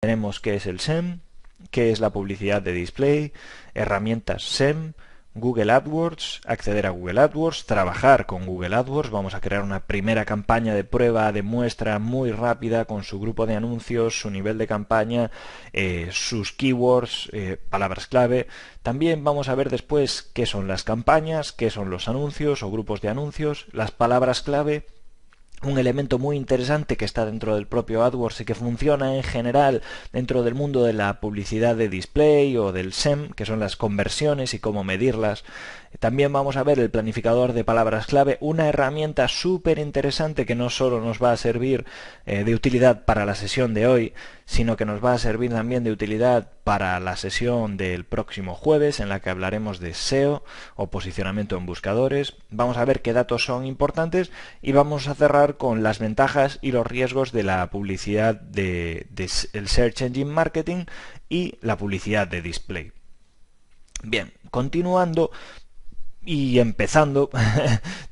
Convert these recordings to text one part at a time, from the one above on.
Tenemos qué es el SEM, qué es la publicidad de display, herramientas SEM, Google AdWords, acceder a Google AdWords, trabajar con Google AdWords. Vamos a crear una primera campaña de prueba, de muestra muy rápida con su grupo de anuncios, su nivel de campaña, sus keywords, palabras clave. También vamos a ver después qué son las campañas, qué son los anuncios o grupos de anuncios, las palabras clave. Un elemento muy interesante que está dentro del propio AdWords y que funciona en general dentro del mundo de la publicidad de display o del SEM, que son las conversiones y cómo medirlas. También vamos a ver el planificador de palabras clave, una herramienta súper interesante que no solo nos va a servir de utilidad para la sesión de hoy, sino que nos va a servir también de utilidad para la sesión del próximo jueves, en la que hablaremos de SEO o posicionamiento en buscadores. Vamos a ver qué datos son importantes y vamos a cerrar con las ventajas y los riesgos de la publicidad del Search Engine Marketing y la publicidad de display. Bien, continuando y empezando,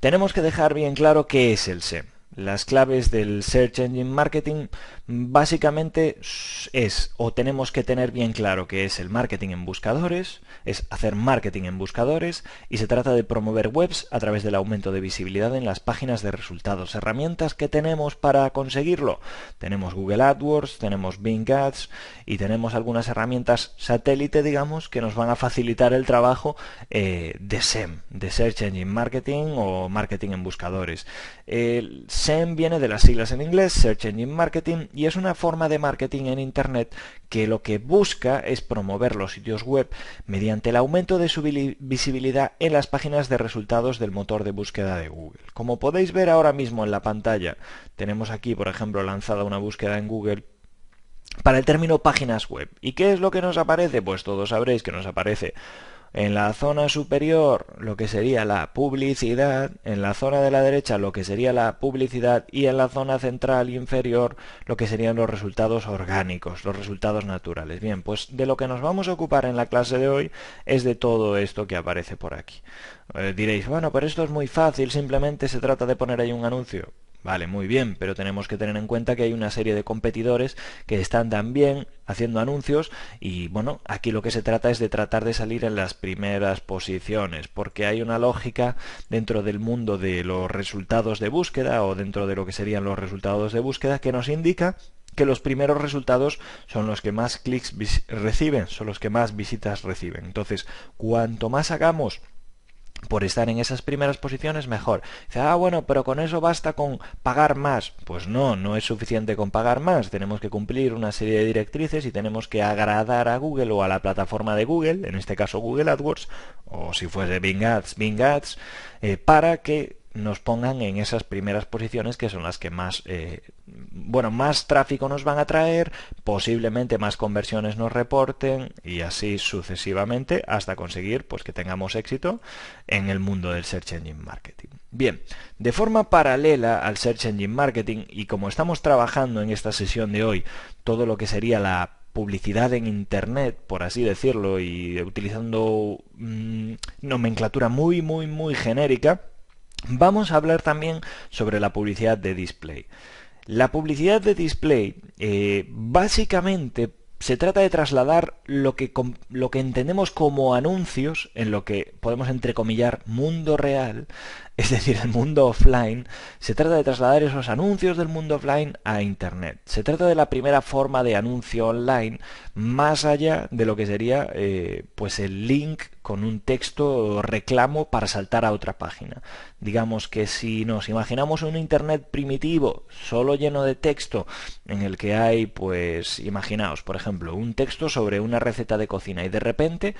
tenemos que dejar bien claro qué es el SEM. Las claves del Search Engine Marketing básicamente es, o tenemos que tener bien claro que es el marketing en buscadores, es hacer marketing en buscadores, y se trata de promover webs a través del aumento de visibilidad en las páginas de resultados. Herramientas que tenemos para conseguirlo: tenemos Google AdWords, tenemos Bing Ads y tenemos algunas herramientas satélite, digamos, que nos van a facilitar el trabajo de SEM, de Search Engine Marketing o marketing en buscadores. El SEM viene de las siglas en inglés, Search Engine Marketing, y es una forma de marketing en Internet que lo que busca es promover los sitios web mediante el aumento de su visibilidad en las páginas de resultados del motor de búsqueda de Google. Como podéis ver ahora mismo en la pantalla, tenemos aquí, por ejemplo, lanzada una búsqueda en Google para el término páginas web. ¿Y qué es lo que nos aparece? Pues todos sabréis que nos aparece en la zona superior lo que sería la publicidad, en la zona de la derecha lo que sería la publicidad y en la zona central inferior lo que serían los resultados orgánicos, los resultados naturales. Bien, pues de lo que nos vamos a ocupar en la clase de hoy es de todo esto que aparece por aquí. Diréis, bueno, pero esto es muy fácil, simplemente se trata de poner ahí un anuncio. Vale, muy bien, pero tenemos que tener en cuenta que hay una serie de competidores que están también haciendo anuncios y bueno, aquí lo que se trata es de tratar de salir en las primeras posiciones, porque hay una lógica dentro del mundo de los resultados de búsqueda o dentro de lo que serían los resultados de búsqueda que nos indica que los primeros resultados son los que más clics reciben, son los que más visitas reciben. Entonces, cuanto más hagamos por estar en esas primeras posiciones, mejor. Dice, bueno, pero con eso basta con pagar más. Pues no, no es suficiente con pagar más. Tenemos que cumplir una serie de directrices y tenemos que agradar a Google o a la plataforma de Google, en este caso Google AdWords, o si fuese Bing Ads, para que nos pongan en esas primeras posiciones que son las que más más tráfico nos van a traer, posiblemente más conversiones nos reporten y así sucesivamente hasta conseguir pues que tengamos éxito en el mundo del Search Engine Marketing. Bien, de forma paralela al Search Engine Marketing, y como estamos trabajando en esta sesión de hoy todo lo que sería la publicidad en Internet, por así decirlo, y utilizando nomenclatura muy genérica, vamos a hablar también sobre la publicidad de display. La publicidad de display básicamente se trata de trasladar lo que entendemos como anuncios en lo que podemos entrecomillar mundo real, es decir, el mundo offline. Se trata de trasladar esos anuncios del mundo offline a Internet. Se trata de la primera forma de anuncio online, más allá de lo que sería pues el link con un texto o reclamo para saltar a otra página. Digamos que si nos imaginamos un Internet primitivo, solo lleno de texto, en el que hay, pues, imaginaos, por ejemplo, un texto sobre una receta de cocina y de repente,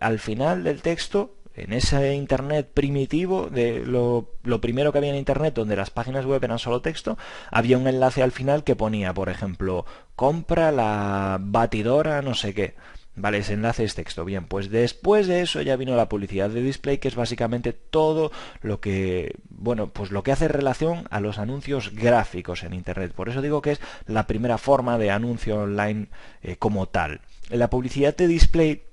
al final del texto, en ese Internet primitivo, de lo primero que había en Internet, donde las páginas web eran solo texto, había un enlace al final que ponía, por ejemplo, compra la batidora no sé qué. Vale, ese enlace es texto. Bien, pues después de eso ya vino la publicidad de display, que es básicamente todo lo que, pues lo que hace relación a los anuncios gráficos en Internet. Por eso digo que es la primera forma de anuncio online como tal. La publicidad de display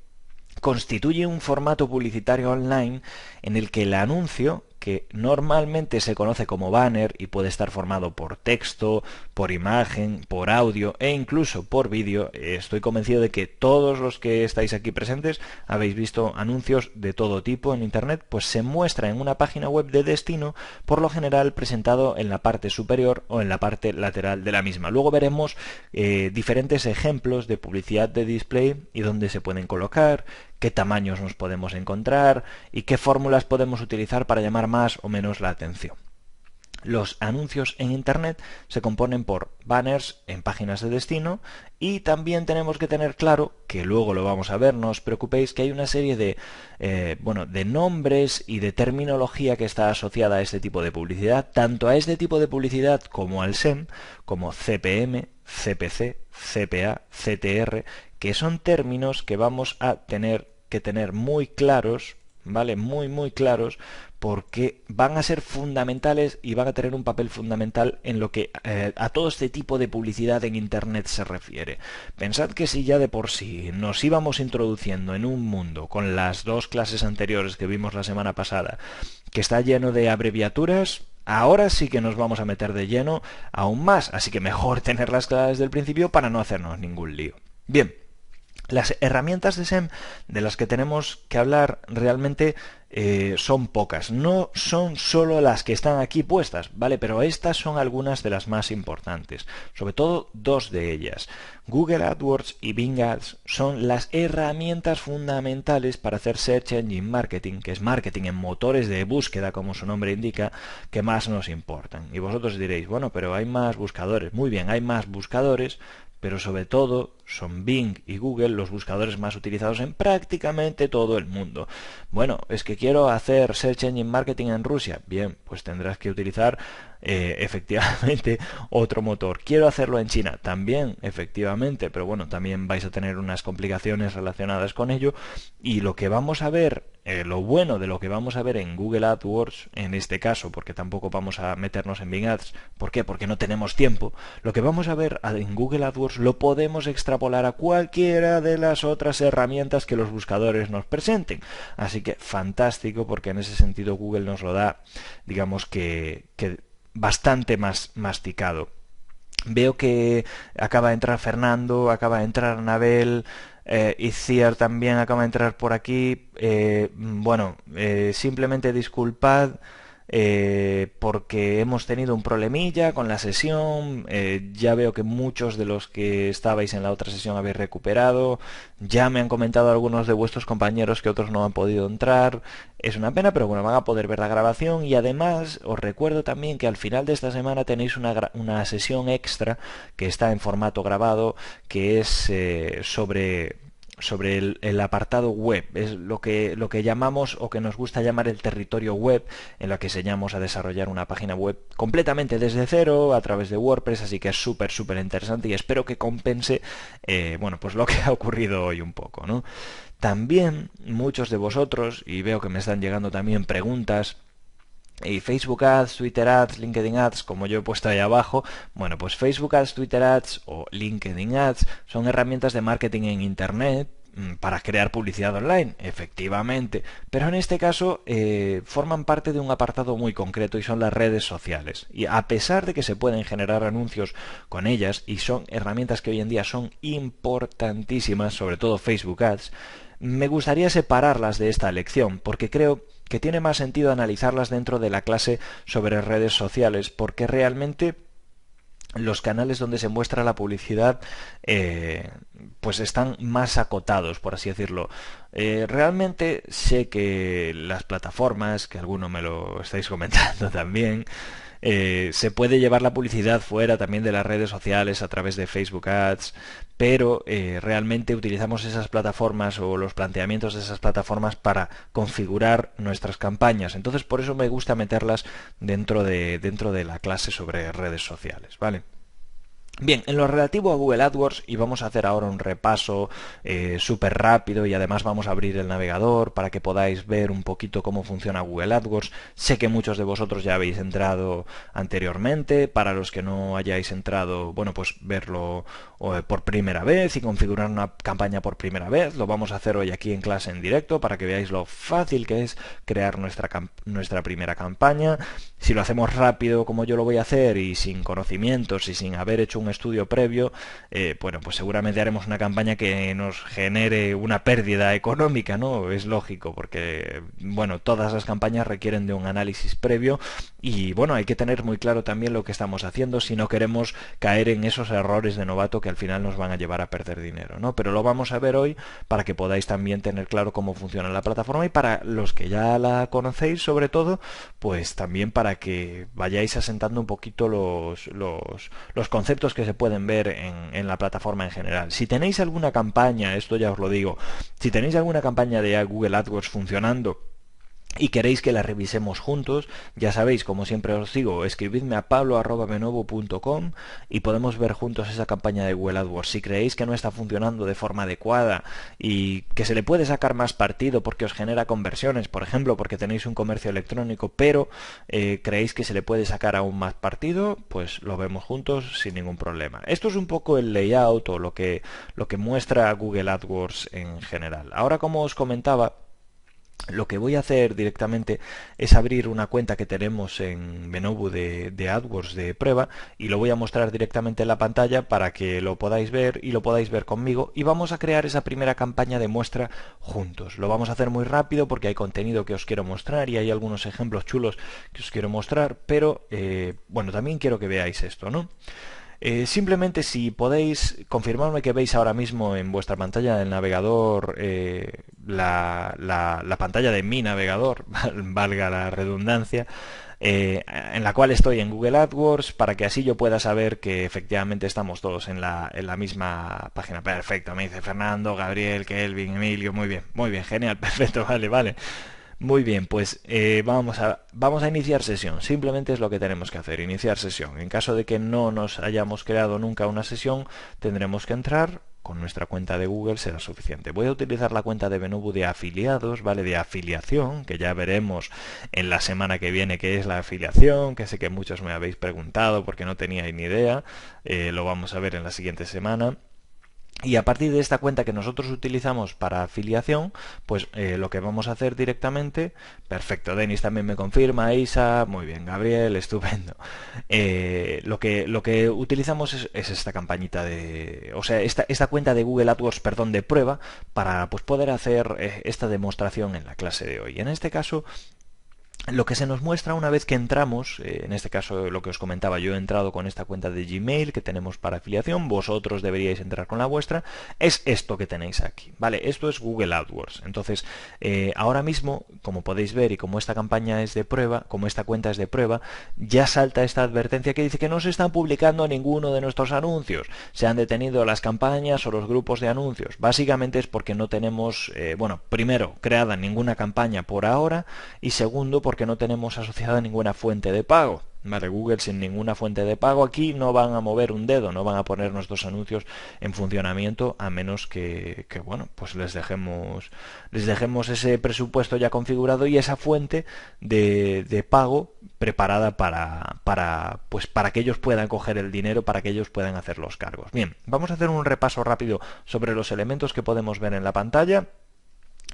constituye un formato publicitario online en el que el anuncio que normalmente se conoce como banner y puede estar formado por texto, por imagen, por audio e incluso por vídeo. Estoy convencido de que todos los que estáis aquí presentes habéis visto anuncios de todo tipo en internet, pues se muestra en una página web de destino, por lo general presentado en la parte superior o en la parte lateral de la misma. Luego veremos diferentes ejemplos de publicidad de display y dónde se pueden colocar, qué tamaños nos podemos encontrar y qué fórmulas podemos utilizar para llamar más o menos la atención. Los anuncios en internet se componen por banners en páginas de destino y también tenemos que tener claro, que luego lo vamos a ver, no os preocupéis, que hay una serie de, de nombres y de terminología que está asociada a este tipo de publicidad, tanto a este tipo de publicidad como al SEM, como CPM, CPC, CPA, CTR, que son términos que vamos a tener que tener muy claros, ¿vale? Muy claros, porque van a ser fundamentales y van a tener un papel fundamental en lo que a todo este tipo de publicidad en internet se refiere. Pensad que si ya de por sí nos íbamos introduciendo en un mundo con las dos clases anteriores que vimos la semana pasada, que está lleno de abreviaturas, ahora sí que nos vamos a meter de lleno aún más, así que mejor tenerlas claras desde el principio para no hacernos ningún lío. Bien. Las herramientas de SEM de las que tenemos que hablar realmente son pocas, no son solo las que están aquí puestas, ¿vale? Pero estas son algunas de las más importantes, sobre todo dos de ellas. Google AdWords y Bing Ads son las herramientas fundamentales para hacer Search Engine Marketing, que es marketing en motores de búsqueda, como su nombre indica, que más nos importan. Y vosotros diréis, bueno, pero hay más buscadores. Muy bien, hay más buscadores, pero sobre todo son Bing y Google los buscadores más utilizados en prácticamente todo el mundo. Bueno, es que quiero hacer Search Engine Marketing en Rusia. Bien, pues tendrás que utilizar efectivamente otro motor. Quiero hacerlo en China. También, efectivamente, pero bueno, también vais a tener unas complicaciones relacionadas con ello. Y lo que vamos a ver, lo bueno de lo que vamos a ver en Google AdWords, en este caso, porque tampoco vamos a meternos en Bing Ads, ¿por qué? Porque no tenemos tiempo. Lo que vamos a ver en Google AdWords lo podemos extrapolar a cualquiera de las otras herramientas que los buscadores nos presenten. Así que fantástico, porque en ese sentido Google nos lo da, digamos que bastante más masticado. Veo que acaba de entrar Fernando, acaba de entrar Anabel, Itziar también acaba de entrar por aquí. Simplemente disculpad porque hemos tenido un problemilla con la sesión. Ya veo que muchos de los que estabais en la otra sesión habéis recuperado. Ya me han comentado algunos de vuestros compañeros que otros no han podido entrar. Es una pena, pero bueno, van a poder ver la grabación. Y además os recuerdo también que al final de esta semana tenéis una sesión extra que está en formato grabado, que es sobre el apartado web. Es lo que llamamos, o que nos gusta llamar, el territorio web, en la que enseñamos a desarrollar una página web completamente desde cero a través de WordPress, así que es súper interesante y espero que compense pues lo que ha ocurrido hoy un poco, ¿no? También muchos de vosotros, y veo que me están llegando también preguntas, y Facebook Ads, Twitter Ads, LinkedIn Ads, como yo he puesto ahí abajo. Bueno, pues Facebook Ads, Twitter Ads o LinkedIn Ads son herramientas de marketing en Internet para crear publicidad online, efectivamente, pero en este caso forman parte de un apartado muy concreto y son las redes sociales. Y a pesar de que se pueden generar anuncios con ellas y son herramientas que hoy en día son importantísimas, sobre todo Facebook Ads, me gustaría separarlas de esta lección, porque creo que tiene más sentido analizarlas dentro de la clase sobre redes sociales, porque realmente los canales donde se muestra la publicidad pues están más acotados, por así decirlo. Realmente sé que las plataformas, que alguno me lo estáis comentando también, se puede llevar la publicidad fuera también de las redes sociales a través de Facebook Ads, pero realmente utilizamos esas plataformas o los planteamientos de esas plataformas para configurar nuestras campañas. Entonces por eso me gusta meterlas dentro de la clase sobre redes sociales, ¿vale? Bien, en lo relativo a Google AdWords, y vamos a hacer ahora un repaso súper rápido, y además vamos a abrir el navegador para que podáis ver un poquito cómo funciona Google AdWords. Sé que muchos de vosotros ya habéis entrado anteriormente. Para los que no hayáis entrado, bueno, pues verlo por primera vez y configurar una campaña por primera vez. Lo vamos a hacer hoy aquí en clase en directo para que veáis lo fácil que es crear nuestra primera campaña. Si lo hacemos rápido como yo lo voy a hacer y sin conocimientos y sin haber hecho un estudio previo, bueno, pues seguramente haremos una campaña que nos genere una pérdida económica, ¿no? Es lógico, porque, bueno, todas las campañas requieren de un análisis previo y, bueno, hay que tener muy claro también lo que estamos haciendo si no queremos caer en esos errores de novato que al final nos van a llevar a perder dinero, ¿no? Pero lo vamos a ver hoy para que podáis también tener claro cómo funciona la plataforma y para los que ya la conocéis, sobre todo, pues también para que vayáis asentando un poquito los conceptos que se pueden ver en la plataforma en general. Si tenéis alguna campaña, esto ya os lo digo, si tenéis alguna campaña de Google AdWords funcionando y queréis que la revisemos juntos, ya sabéis, como siempre os digo, escribidme a pablo@benovo.com y podemos ver juntos esa campaña de Google AdWords. Si creéis que no está funcionando de forma adecuada y que se le puede sacar más partido porque os genera conversiones, por ejemplo, porque tenéis un comercio electrónico, pero creéis que se le puede sacar aún más partido, pues lo vemos juntos sin ningún problema. Esto es un poco el layout o lo que muestra Google AdWords en general. Ahora, como os comentaba, lo que voy a hacer directamente es abrir una cuenta que tenemos en Benovo de AdWords de prueba y lo voy a mostrar directamente en la pantalla para que lo podáis ver y lo podáis ver conmigo, y vamos a crear esa primera campaña de muestra juntos. Lo vamos a hacer muy rápido porque hay contenido que os quiero mostrar y hay algunos ejemplos chulos que os quiero mostrar, pero bueno, también quiero que veáis esto, ¿no? Simplemente, si podéis confirmarme que veis ahora mismo en vuestra pantalla del navegador la pantalla de mi navegador, valga la redundancia, en la cual estoy en Google AdWords, para que así yo pueda saber que efectivamente estamos todos en la misma página. Perfecto, me dice Fernando, Gabriel, Kelvin, Emilio, muy bien, genial, perfecto, vale. Muy bien, pues vamos a iniciar sesión. Simplemente es lo que tenemos que hacer, iniciar sesión. En caso de que no nos hayamos creado nunca una sesión, tendremos que entrar con nuestra cuenta de Google, será suficiente. Voy a utilizar la cuenta de Benovo de afiliados, ¿vale? De afiliación, que ya veremos en la semana que viene qué es la afiliación, que sé que muchos me habéis preguntado porque no teníais ni idea. Lo vamos a ver en la siguiente semana. Y a partir de esta cuenta que nosotros utilizamos para afiliación, pues lo que vamos a hacer directamente, perfecto, Denis también me confirma, Isa, muy bien, Gabriel, estupendo. Lo que utilizamos es esta campañita o sea, esta cuenta de Google AdWords, perdón, de prueba, para pues poder hacer esta demostración en la clase de hoy. En este caso, lo que se nos muestra una vez que entramos, en este caso lo que os comentaba, yo he entrado con esta cuenta de Gmail que tenemos para afiliación, vosotros deberíais entrar con la vuestra, es esto que tenéis aquí, ¿vale? Esto es Google AdWords. Entonces, ahora mismo, como podéis ver y como esta campaña es de prueba, como esta cuenta es de prueba, ya salta esta advertencia que dice que no se están publicando ninguno de nuestros anuncios, se han detenido las campañas o los grupos de anuncios. Básicamente es porque no tenemos, bueno, primero, creada ninguna campaña por ahora, y segundo, porque no tenemos asociada ninguna fuente de pago. Vale, Google sin ninguna fuente de pago aquí no van a mover un dedo, no van a poner nuestros anuncios en funcionamiento a menos que bueno, pues les dejemos ese presupuesto ya configurado y esa fuente de pago preparada para que ellos puedan coger el dinero, para que ellos puedan hacer los cargos. Bien, vamos a hacer un repaso rápido sobre los elementos que podemos ver en la pantalla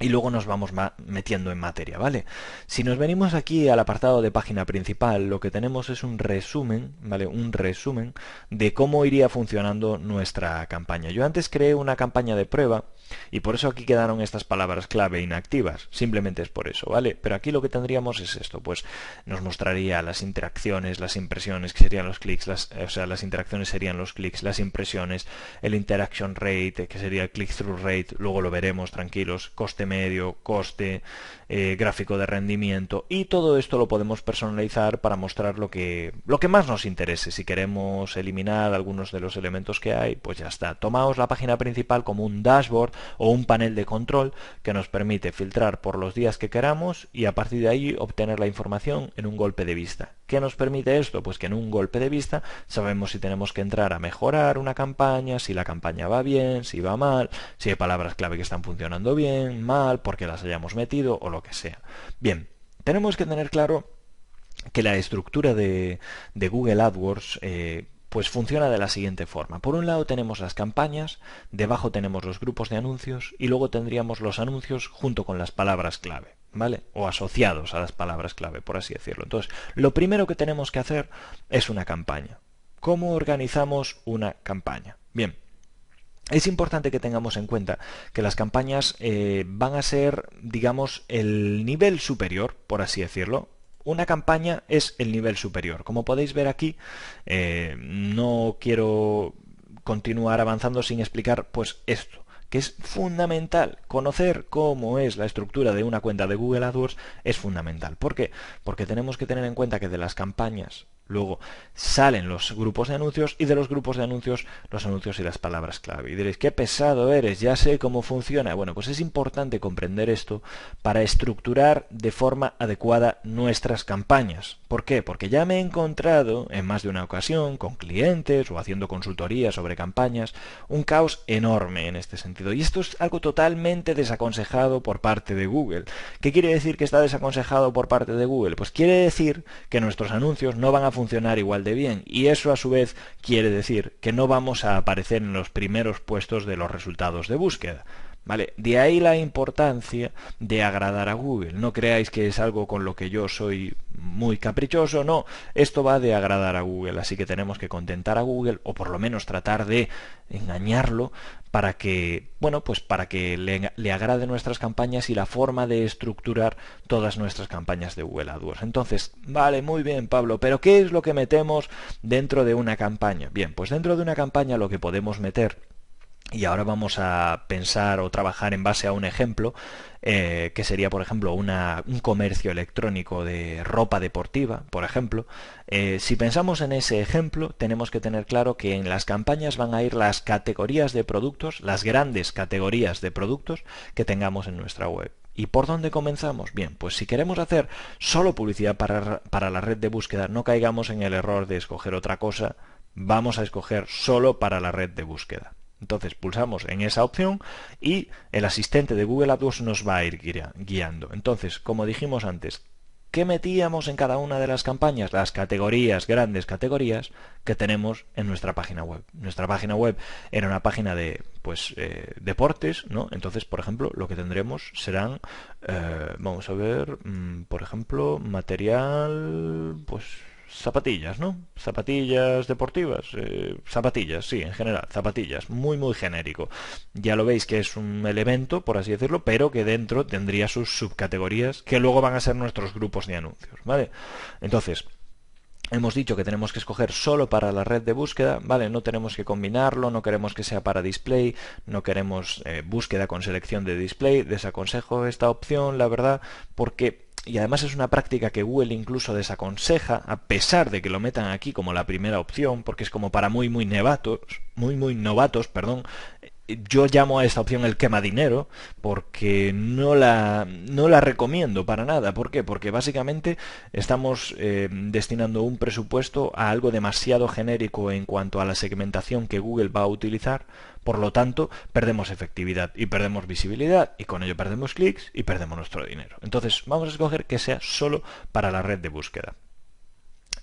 y luego nos vamos metiendo en materia, ¿vale? Si nos venimos aquí al apartado de página principal, lo que tenemos es un resumen, ¿vale? Un resumen de cómo iría funcionando nuestra campaña. Yo antes creé una campaña de prueba y por eso aquí quedaron estas palabras clave inactivas. Simplemente es por eso, ¿vale? Pero aquí lo que tendríamos es esto, pues nos mostraría las interacciones, las impresiones, que serían los clics, o sea, las interacciones serían los clics, las impresiones, el interaction rate, que sería el click-through rate, luego lo veremos, tranquilos, coste medio, coste, gráfico de rendimiento, y todo esto lo podemos personalizar para mostrar lo que más nos interese. Si queremos eliminar algunos de los elementos que hay, pues ya está. Tomaos la página principal como un dashboard o un panel de control que nos permite filtrar por los días que queramos y a partir de ahí obtener la información en un golpe de vista. ¿Qué nos permite esto? Pues que en un golpe de vista sabemos si tenemos que entrar a mejorar una campaña, si la campaña va bien, si va mal, si hay palabras clave que están funcionando bien, mal, porque las hayamos metido o lo que sea. Bien, tenemos que tener claro que la estructura de Google AdWords Pues funciona de la siguiente forma. Por un lado tenemos las campañas, debajo tenemos los grupos de anuncios y luego tendríamos los anuncios junto con las palabras clave, ¿vale? O asociados a las palabras clave, por así decirlo. Entonces, lo primero que tenemos que hacer es una campaña. ¿Cómo organizamos una campaña? Bien. Es importante que tengamos en cuenta que las campañas van a ser, digamos, el nivel superior, por así decirlo. Una campaña es el nivel superior. Como podéis ver aquí, no quiero continuar avanzando sin explicar pues esto, que es fundamental. Conocer cómo es la estructura de una cuenta de Google AdWords es fundamental. ¿Por qué? Porque tenemos que tener en cuenta que de las campañas luego salen los grupos de anuncios y de los grupos de anuncios los anuncios y las palabras clave. Y diréis, qué pesado eres, ya sé cómo funciona. Bueno, pues es importante comprender esto para estructurar de forma adecuada nuestras campañas. ¿Por qué? Porque ya me he encontrado en más de una ocasión con clientes o haciendo consultorías sobre campañas un caos enorme en este sentido. Y esto es algo totalmente desaconsejado por parte de Google. ¿Qué quiere decir que está desaconsejado por parte de Google? Pues quiere decir que nuestros anuncios no van a funcionar igual de bien, y eso a su vez quiere decir que no vamos a aparecer en los primeros puestos de los resultados de búsqueda. ¿Vale? De ahí la importancia de agradar a Google. No creáis que es algo con lo que yo soy muy caprichoso, no. Esto va de agradar a Google, así que tenemos que contentar a Google, o por lo menos tratar de engañarlo para que, bueno, pues para que le agrade nuestras campañas y la forma de estructurar todas nuestras campañas de Google AdWords. Entonces, vale, muy bien, Pablo, pero ¿qué es lo que metemos dentro de una campaña? Bien, pues dentro de una campaña lo que podemos meter, y ahora vamos a pensar o trabajar en base a un ejemplo, que sería, por ejemplo, un comercio electrónico de ropa deportiva, por ejemplo. Si pensamos en ese ejemplo, tenemos que tener claro que en las campañas van a ir las categorías de productos, las grandes categorías de productos que tengamos en nuestra web. ¿Y por dónde comenzamos? Bien, pues si queremos hacer solo publicidad para la red de búsqueda, no caigamos en el error de escoger otra cosa, vamos a escoger solo para la red de búsqueda. Entonces pulsamos en esa opción y el asistente de Google AdWords nos va a ir guiando. Entonces, como dijimos antes, ¿qué metíamos en cada una de las campañas? Las categorías, grandes categorías que tenemos en nuestra página web. Nuestra página web era una página de deportes, ¿no? Entonces, por ejemplo, lo que tendremos serán, vamos a ver, por ejemplo, material, pues zapatillas, ¿no? Zapatillas deportivas, zapatillas, sí, en general, zapatillas, muy muy genérico. Ya lo veis que es un elemento, por así decirlo, pero que dentro tendría sus subcategorías que luego van a ser nuestros grupos de anuncios, ¿vale? Entonces, hemos dicho que tenemos que escoger solo para la red de búsqueda, ¿vale? No tenemos que combinarlo, no queremos que sea para display, no queremos búsqueda con selección de display. Desaconsejo esta opción, la verdad, porque y además es una práctica que Google incluso desaconseja, a pesar de que lo metan aquí como la primera opción, porque es como para muy novatos, perdón. Yo llamo a esta opción el quema dinero, porque no la recomiendo para nada. ¿Por qué? Porque básicamente estamos destinando un presupuesto a algo demasiado genérico en cuanto a la segmentación que Google va a utilizar. Por lo tanto, perdemos efectividad y perdemos visibilidad, y con ello perdemos clics y perdemos nuestro dinero. Entonces vamos a escoger que sea solo para la red de búsqueda.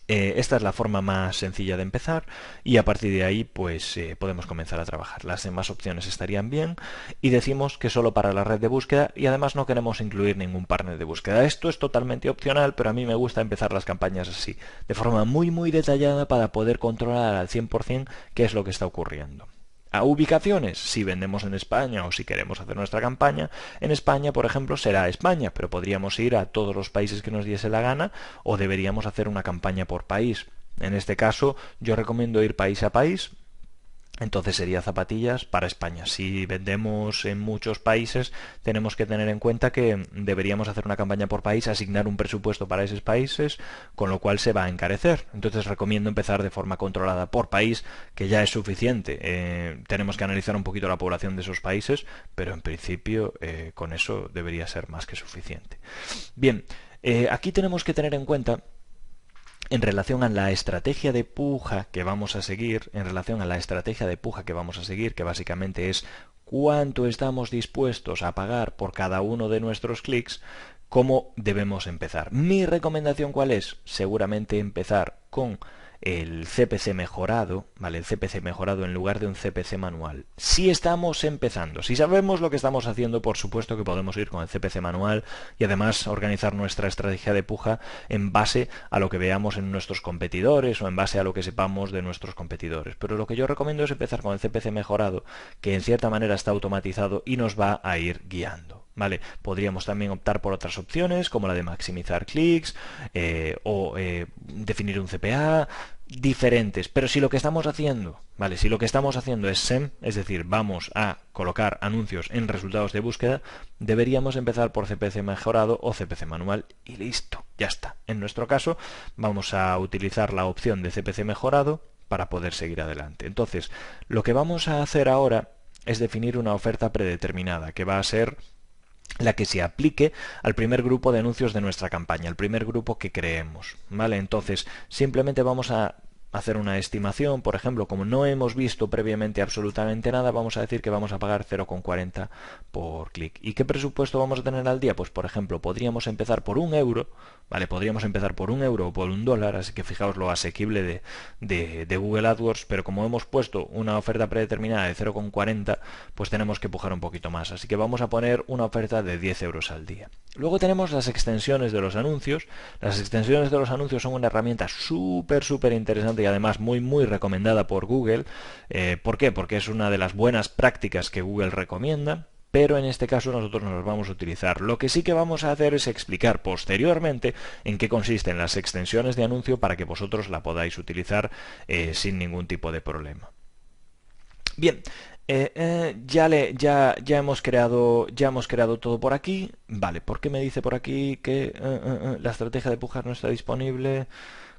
Esta es la forma más sencilla de empezar, y a partir de ahí pues podemos comenzar a trabajar. Las demás opciones estarían bien, y decimos que solo para la red de búsqueda, y además no queremos incluir ningún partner de búsqueda. Esto es totalmente opcional, pero a mí me gusta empezar las campañas así, de forma muy detallada, para poder controlar al 100% qué es lo que está ocurriendo. A ubicaciones, si vendemos en España o si queremos hacer nuestra campaña en España, por ejemplo, será España, pero podríamos ir a todos los países que nos diese la gana, o deberíamos hacer una campaña por país. En este caso, yo recomiendo ir país a país. Entonces sería zapatillas para España. Si vendemos en muchos países, tenemos que tener en cuenta que deberíamos hacer una campaña por país, asignar un presupuesto para esos países, con lo cual se va a encarecer. Entonces recomiendo empezar de forma controlada por país, que ya es suficiente. Tenemos que analizar un poquito la población de esos países, pero en principio con eso debería ser más que suficiente. Bien, aquí tenemos que tener en cuenta, en relación a la estrategia de puja que vamos a seguir, que básicamente es cuánto estamos dispuestos a pagar por cada uno de nuestros clics, cómo debemos empezar. Mi recomendación, ¿cuál es? Seguramente empezar con el CPC mejorado, ¿vale? El CPC mejorado en lugar de un CPC manual. Si estamos empezando, si sabemos lo que estamos haciendo, por supuesto que podemos ir con el CPC manual y además organizar nuestra estrategia de puja en base a lo que veamos en nuestros competidores o en base a lo que sepamos de nuestros competidores. Pero lo que yo recomiendo es empezar con el CPC mejorado, que en cierta manera está automatizado y nos va a ir guiando. ¿Vale? Podríamos también optar por otras opciones como la de maximizar clics o definir un CPA, diferentes. Pero si lo que estamos haciendo, ¿vale? Si lo que estamos haciendo es SEM, es decir, vamos a colocar anuncios en resultados de búsqueda, deberíamos empezar por CPC mejorado o CPC manual y listo, ya está. En nuestro caso vamos a utilizar la opción de CPC mejorado para poder seguir adelante. Entonces, lo que vamos a hacer ahora es definir una oferta predeterminada que va a ser la que se aplique al primer grupo de anuncios de nuestra campaña, el primer grupo que creemos, ¿vale? Entonces, simplemente vamos a hacer una estimación, por ejemplo, como no hemos visto previamente absolutamente nada, vamos a decir que vamos a pagar 0,40 por clic. ¿Y qué presupuesto vamos a tener al día? Pues, por ejemplo, podríamos empezar por 1 euro, ¿vale? Podríamos empezar por 1 euro o por $1, así que fijaos lo asequible de Google AdWords, pero como hemos puesto una oferta predeterminada de 0,40, pues tenemos que pujar un poquito más, así que vamos a poner una oferta de 10 euros al día. Luego tenemos las extensiones de los anuncios. Las extensiones de los anuncios son una herramienta súper interesante y además muy recomendada por Google. ¿Por qué? Porque es una de las buenas prácticas que Google recomienda, pero en este caso nosotros no las vamos a utilizar. Lo que sí que vamos a hacer es explicar posteriormente en qué consisten las extensiones de anuncio para que vosotros la podáis utilizar sin ningún tipo de problema. Bien, ya hemos creado todo por aquí. Vale, ¿por qué me dice por aquí que la estrategia de pujar no está disponible?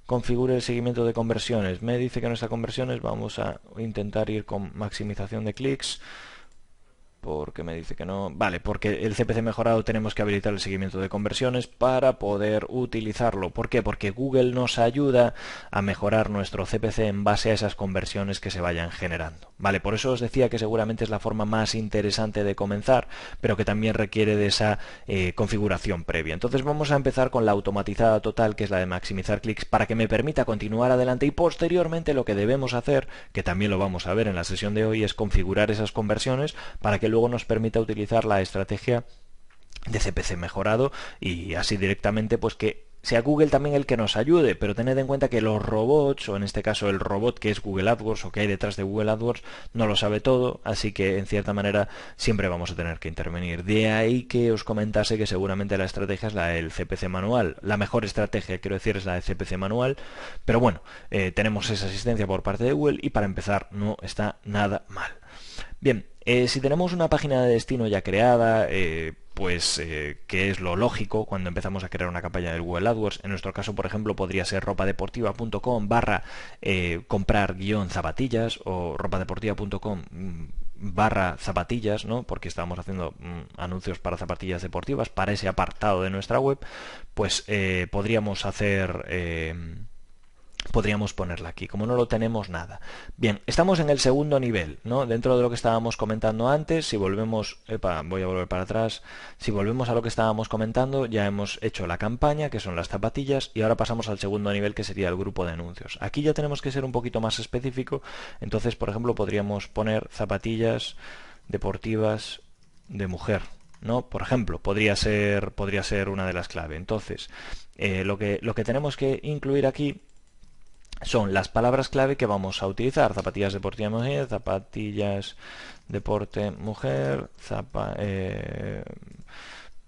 Configure el seguimiento de conversiones. Me dice que no está conversiones. Vamos a intentar ir con maximización de clics. Porque me dice que no. Vale, porque el CPC mejorado tenemos que habilitar el seguimiento de conversiones para poder utilizarlo. ¿Por qué? Porque Google nos ayuda a mejorar nuestro CPC en base a esas conversiones que se vayan generando. Vale, por eso os decía que seguramente es la forma más interesante de comenzar, pero que también requiere de esa configuración previa. Entonces vamos a empezar con la automatizada total, que es la de maximizar clics, para que me permita continuar adelante y posteriormente lo que debemos hacer, que también lo vamos a ver en la sesión de hoy, es configurar esas conversiones para que luego nos permita utilizar la estrategia de CPC mejorado y así directamente pues que sea Google también el que nos ayude, pero tened en cuenta que los robots, o en este caso el robot que es Google AdWords o que hay detrás de Google AdWords, no lo sabe todo, así que en cierta manera siempre vamos a tener que intervenir. De ahí que os comentase que seguramente la estrategia es la del CPC manual. La mejor estrategia, quiero decir, es la de CPC manual, pero bueno, tenemos esa asistencia por parte de Google y para empezar no está nada mal. Bien, si tenemos una página de destino ya creada, que es lo lógico cuando empezamos a crear una campaña del Google AdWords. En nuestro caso, por ejemplo, podría ser ropadeportiva.com barra comprar guión zapatillas o ropadeportiva.com barra zapatillas, ¿no? Porque estábamos haciendo anuncios para zapatillas deportivas para ese apartado de nuestra web. Pues podríamos ponerla aquí, como no lo tenemos nada. Bien, estamos en el segundo nivel, ¿no? Dentro de lo que estábamos comentando antes, si volvemos, voy a volver para atrás, si volvemos a lo que estábamos comentando, ya hemos hecho la campaña, que son las zapatillas, y ahora pasamos al segundo nivel, que sería el grupo de anuncios. Aquí ya tenemos que ser un poquito más específico, entonces, por ejemplo, podríamos poner zapatillas deportivas de mujer, ¿no? Por ejemplo, podría ser una de las claves. Entonces, lo que tenemos que incluir aquí son las palabras clave que vamos a utilizar: zapatillas deportivas mujer, zapatillas deporte mujer,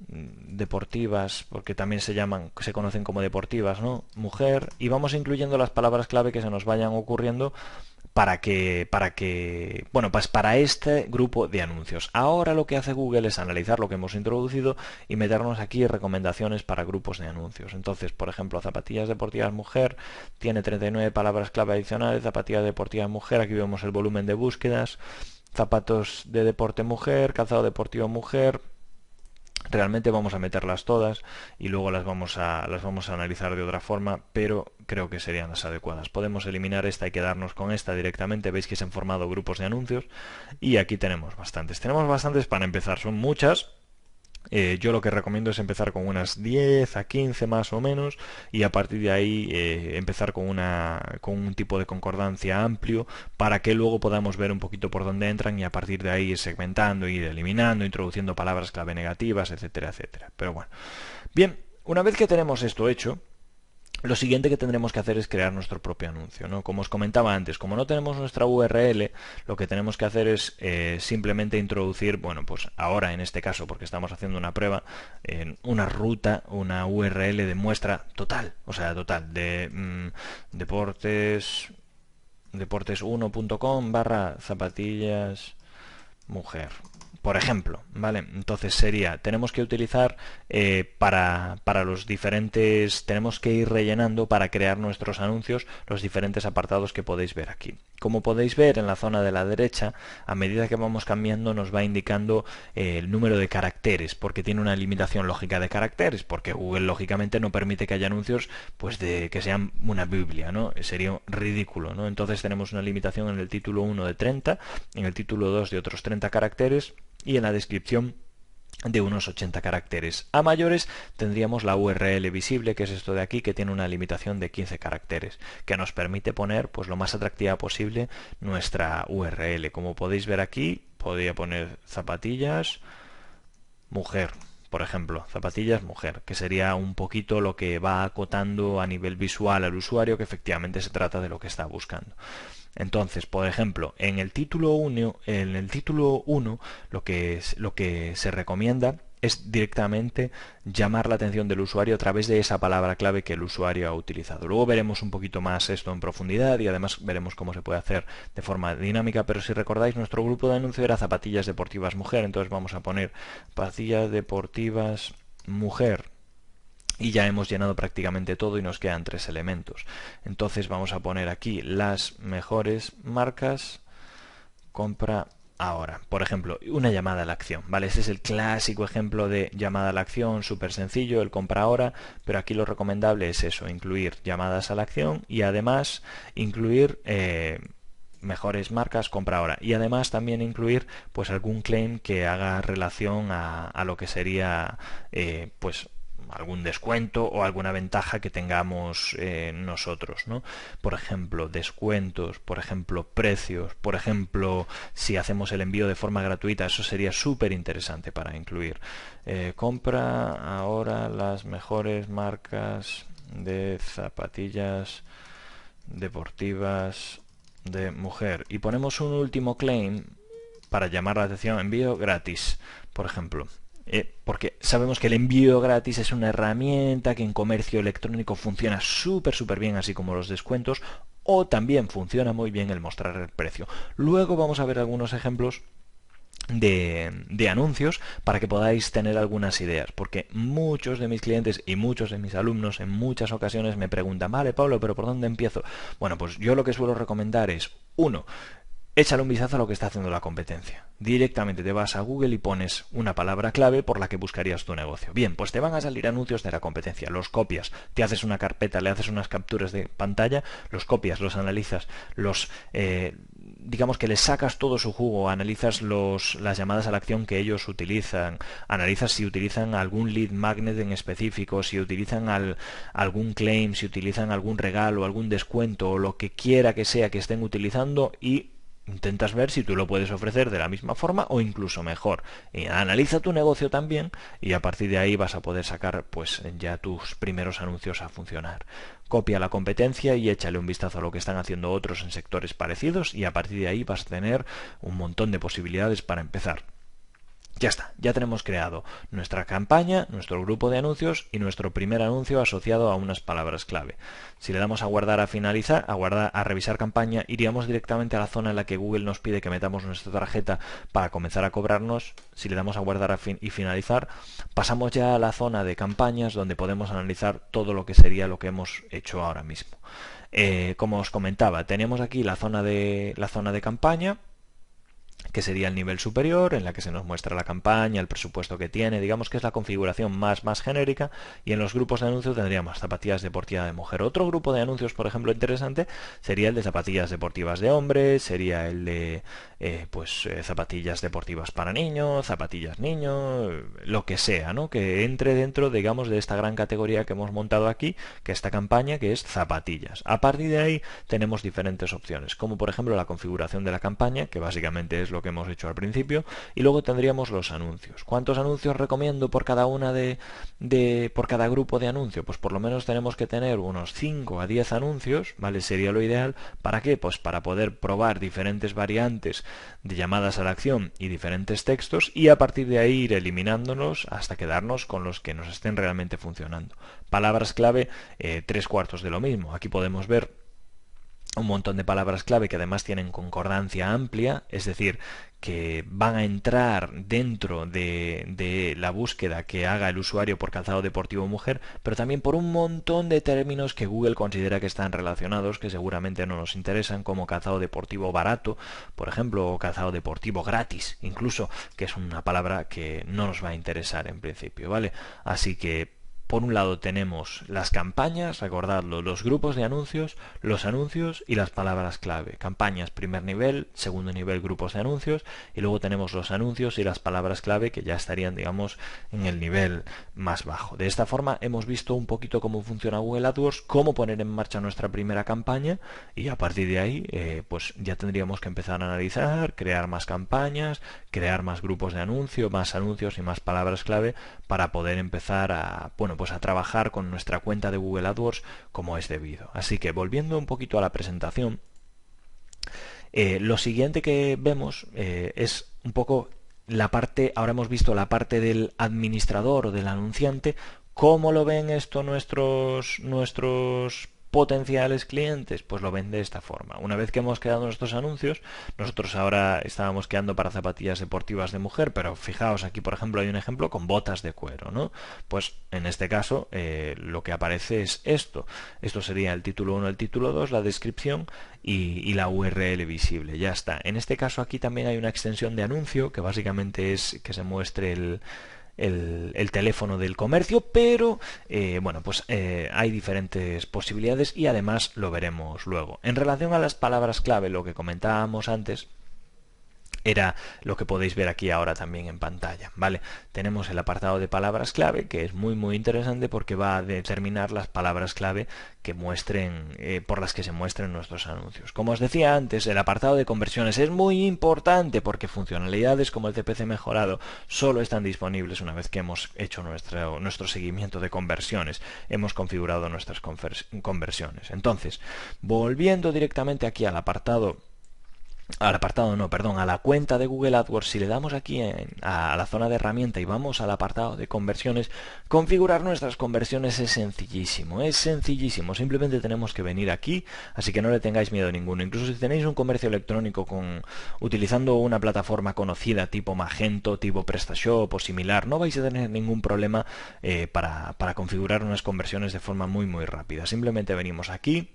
deportivas, porque también se conocen como deportivas, ¿no? Mujer, y vamos incluyendo las palabras clave que se nos vayan ocurriendo para este grupo de anuncios. Ahora lo que hace Google es analizar lo que hemos introducido y meternos aquí recomendaciones para grupos de anuncios. Entonces, por ejemplo, zapatillas deportivas mujer tiene 39 palabras clave adicionales, zapatillas deportivas mujer, aquí vemos el volumen de búsquedas, zapatos de deporte mujer, calzado deportivo mujer. Realmente vamos a meterlas todas y luego las vamos a analizar de otra forma, pero creo que serían las adecuadas. Podemos eliminar esta y quedarnos con esta directamente. Veis que se han formado grupos de anuncios y aquí tenemos bastantes. Tenemos bastantes para empezar, son muchas. Yo lo que recomiendo es empezar con unas 10 a 15 más o menos y a partir de ahí empezar con un tipo de concordancia amplio para que luego podamos ver un poquito por dónde entran y a partir de ahí ir segmentando, ir eliminando, introduciendo palabras clave negativas, etcétera, etcétera. Pero bueno, bien, una vez que tenemos esto hecho, lo siguiente que tendremos que hacer es crear nuestro propio anuncio, ¿no? Como os comentaba antes, como no tenemos nuestra URL, lo que tenemos que hacer es simplemente introducir, bueno, pues ahora en este caso, porque estamos haciendo una prueba, una ruta, una URL de muestra total, o sea, total, de deportes1.com barra zapatillas mujer, por ejemplo, ¿vale? Entonces sería, tenemos que utilizar para los diferentes, tenemos que ir rellenando para crear nuestros anuncios los diferentes apartados que podéis ver aquí. Como podéis ver en la zona de la derecha, a medida que vamos cambiando nos va indicando el número de caracteres, porque tiene una limitación lógica de caracteres, porque Google lógicamente no permite que haya anuncios pues de que sean una biblia, ¿no? Sería ridículo, ¿no? Entonces tenemos una limitación en el título 1 de 30, en el título 2 de otros 30 caracteres y en la descripción de unos 80 caracteres. A mayores tendríamos la URL visible, que es esto de aquí, que tiene una limitación de 15 caracteres, que nos permite poner pues lo más atractiva posible nuestra URL. Como podéis ver aquí, podría poner zapatillas mujer, por ejemplo, zapatillas mujer, que sería un poquito lo que va acotando a nivel visual al usuario que efectivamente se trata de lo que está buscando. Entonces, por ejemplo, en el título 1 lo que se recomienda es directamente llamar la atención del usuario a través de esa palabra clave que el usuario ha utilizado. Luego veremos un poquito más esto en profundidad y además veremos cómo se puede hacer de forma dinámica, pero si recordáis, nuestro grupo de anuncio era zapatillas deportivas mujer, entonces vamos a poner zapatillas deportivas mujer y ya hemos llenado prácticamente todo y nos quedan 3 elementos. Entonces vamos a poner aquí las mejores marcas, compra ahora. Por ejemplo, una llamada a la acción, ¿vale? Este es el clásico ejemplo de llamada a la acción, súper sencillo, el compra ahora, pero aquí lo recomendable es eso, incluir llamadas a la acción y además incluir mejores marcas, compra ahora. Y además también incluir pues algún claim que haga relación a lo que sería pues algún descuento o alguna ventaja que tengamos nosotros, ¿no? Por ejemplo, descuentos, por ejemplo, precios, por ejemplo, si hacemos el envío de forma gratuita, eso sería súper interesante para incluir. Compra ahora las mejores marcas de zapatillas deportivas de mujer. Y ponemos un último claim para llamar la atención, envío gratis, por ejemplo. Porque sabemos que el envío gratis es una herramienta que en comercio electrónico funciona súper bien, así como los descuentos, o también funciona muy bien el mostrar el precio. Luego vamos a ver algunos ejemplos de anuncios para que podáis tener algunas ideas, porque muchos de mis clientes y muchos de mis alumnos en muchas ocasiones me preguntan, vale Pablo, pero ¿por dónde empiezo? Bueno, pues yo lo que suelo recomendar es, uno, échale un vistazo a lo que está haciendo la competencia. Directamente te vas a Google y pones una palabra clave por la que buscarías tu negocio. Bien, pues te van a salir anuncios de la competencia, los copias, te haces una carpeta, le haces unas capturas de pantalla, los copias, los analizas, digamos que les sacas todo su jugo, analizas las llamadas a la acción que ellos utilizan, analizas si utilizan algún lead magnet en específico, si utilizan algún claim, si utilizan algún regalo, algún descuento o lo que quiera que sea que estén utilizando y intentas ver si tú lo puedes ofrecer de la misma forma o incluso mejor. Y analiza tu negocio también y a partir de ahí vas a poder sacar pues ya tus primeros anuncios a funcionar. Copia la competencia y échale un vistazo a lo que están haciendo otros en sectores parecidos y a partir de ahí vas a tener un montón de posibilidades para empezar. Ya está, ya tenemos creado nuestra campaña, nuestro grupo de anuncios y nuestro primer anuncio asociado a unas palabras clave. Si le damos a guardar a finalizar, a revisar campaña, iríamos directamente a la zona en la que Google nos pide que metamos nuestra tarjeta para comenzar a cobrarnos. Si le damos a guardar y finalizar, pasamos ya a la zona de campañas donde podemos analizar todo lo que sería lo que hemos hecho ahora mismo. Como os comentaba, tenemos aquí la zona de campaña, que sería el nivel superior, en la que se nos muestra la campaña, el presupuesto que tiene, digamos que es la configuración más genérica, y en los grupos de anuncios tendríamos zapatillas deportivas de mujer. Otro grupo de anuncios, por ejemplo, interesante, sería el de zapatillas deportivas de hombre, sería el de zapatillas deportivas para niños, zapatillas niños, lo que sea, ¿no? Que entre dentro, digamos, de esta gran categoría que hemos montado aquí, que esta campaña, que es zapatillas. A partir de ahí tenemos diferentes opciones, como por ejemplo la configuración de la campaña, que básicamente es lo que hemos hecho al principio, y luego tendríamos los anuncios. ¿Cuántos anuncios recomiendo por cada por cada grupo de anuncio? Pues por lo menos tenemos que tener unos 5 a 10 anuncios, ¿vale? Sería lo ideal. ¿Para qué? Pues para poder probar diferentes variantes de llamadas a la acción y diferentes textos, y a partir de ahí ir eliminándolos hasta quedarnos con los que nos estén realmente funcionando. Palabras clave, 3/4 de lo mismo. Aquí podemos ver un montón de palabras clave que además tienen concordancia amplia, es decir, que van a entrar dentro de la búsqueda que haga el usuario por calzado deportivo mujer, pero también por un montón de términos que Google considera que están relacionados, que seguramente no nos interesan, como calzado deportivo barato, por ejemplo, o calzado deportivo gratis, incluso, que es una palabra que no nos va a interesar en principio, ¿vale? Así que por un lado tenemos las campañas, recordadlo, los grupos de anuncios, los anuncios y las palabras clave. Campañas, primer nivel, segundo nivel, grupos de anuncios, y luego tenemos los anuncios y las palabras clave que ya estarían, digamos, en el nivel más bajo. De esta forma hemos visto un poquito cómo funciona Google AdWords, cómo poner en marcha nuestra primera campaña, y a partir de ahí pues ya tendríamos que empezar a analizar, crear más campañas, crear más grupos de anuncio, más anuncios y más palabras clave para poder empezar a, pues a trabajar con nuestra cuenta de Google AdWords como es debido. Así que volviendo un poquito a la presentación, lo siguiente que vemos es un poco la parte, ahora hemos visto la parte del administrador o del anunciante. ¿Cómo lo ven esto nuestros potenciales clientes? Pues lo ven de esta forma. Una vez que hemos creado nuestros anuncios, nosotros ahora estábamos creando para zapatillas deportivas de mujer, pero fijaos, aquí por ejemplo hay un ejemplo con botas de cuero, ¿no? Pues en este caso lo que aparece es esto. Esto sería el título 1, el título 2, la descripción y la URL visible. Ya está. En este caso aquí también hay una extensión de anuncio que básicamente es que se muestre el teléfono del comercio, pero hay diferentes posibilidades y además lo veremos luego. En relación a las palabras clave, lo que comentábamos antes era lo que podéis ver aquí ahora también en pantalla, ¿vale? Tenemos el apartado de palabras clave, que es muy interesante porque va a determinar las palabras clave que muestren, por las que se muestren nuestros anuncios. Como os decía antes, el apartado de conversiones es muy importante porque funcionalidades como el CPC mejorado solo están disponibles una vez que hemos hecho nuestro seguimiento de conversiones, hemos configurado nuestras conversiones. Entonces, volviendo directamente aquí al apartado, a la cuenta de Google AdWords, si le damos aquí a la zona de herramienta y vamos al apartado de conversiones, configurar nuestras conversiones es sencillísimo, simplemente tenemos que venir aquí, así que no le tengáis miedo ninguno. Incluso si tenéis un comercio electrónico utilizando una plataforma conocida tipo Magento, tipo PrestaShop o similar, no vais a tener ningún problema para configurar unas conversiones de forma muy rápida. Simplemente venimos aquí,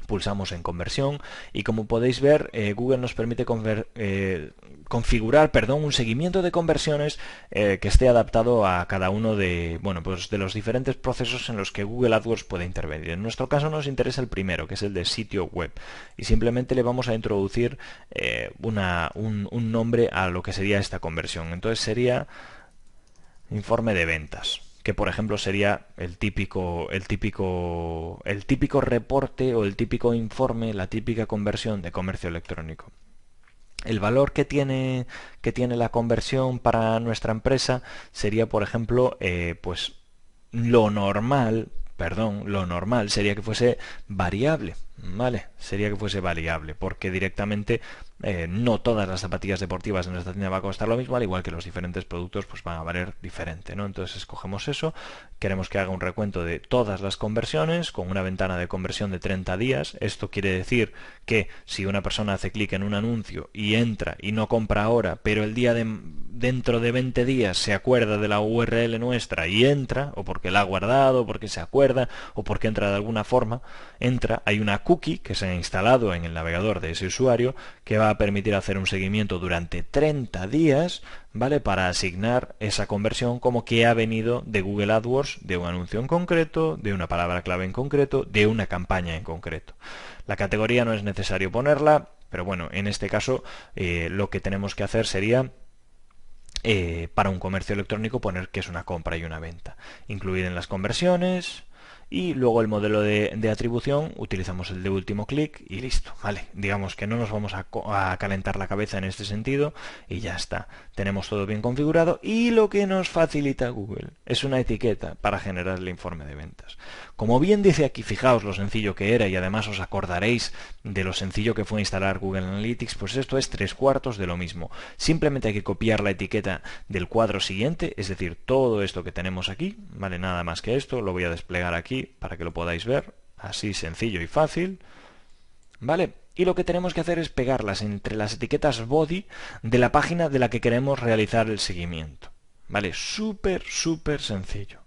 pulsamos en conversión y como podéis ver Google nos permite configurar un seguimiento de conversiones que esté adaptado a cada uno de los diferentes procesos en los que Google AdWords puede intervenir. En nuestro caso nos interesa el primero, que es el de sitio web, y simplemente le vamos a introducir un nombre a lo que sería esta conversión. Entonces sería informe de ventas, que por ejemplo sería el típico reporte o el típico informe, la típica conversión de comercio electrónico. El valor que tiene la conversión para nuestra empresa sería, por ejemplo, lo normal sería que fuese variable, ¿vale? Sería que fuese variable, porque directamente no todas las zapatillas deportivas en nuestra tienda va a costar lo mismo, al igual que los diferentes productos pues van a valer diferente, ¿no? Entonces escogemos eso, queremos que haga un recuento de todas las conversiones con una ventana de conversión de 30 días. Esto quiere decir que si una persona hace clic en un anuncio y entra y no compra ahora, pero el día dentro de 20 días se acuerda de la URL nuestra y entra, o porque la ha guardado, o porque se acuerda, o porque entra de alguna forma, hay una cookie que se ha instalado en el navegador de ese usuario que va a permitir hacer un seguimiento durante 30 días, ¿vale? Para asignar esa conversión como que ha venido de Google AdWords, de un anuncio en concreto, de una palabra clave en concreto, de una campaña en concreto. La categoría no es necesario ponerla, pero bueno, en este caso lo que tenemos que hacer sería para un comercio electrónico poner que es una compra y una venta. Incluir en las conversiones y luego el modelo de atribución utilizamos el de último clic y listo, ¿vale? Digamos que no nos vamos a calentar la cabeza en este sentido y ya está. Tenemos todo bien configurado y lo que nos facilita Google es una etiqueta para generar el informe de ventas. Como bien dice aquí, fijaos lo sencillo que era y además os acordaréis de lo sencillo que fue instalar Google Analytics, pues esto es 3/4 de lo mismo. Simplemente hay que copiar la etiqueta del cuadro siguiente, es decir, todo esto que tenemos aquí, ¿vale? Nada más que esto, lo voy a desplegar aquí para que lo podáis ver, así sencillo y fácil, ¿vale? Y lo que tenemos que hacer es pegarlas entre las etiquetas body de la página de la que queremos realizar el seguimiento, ¿vale? Súper sencillo.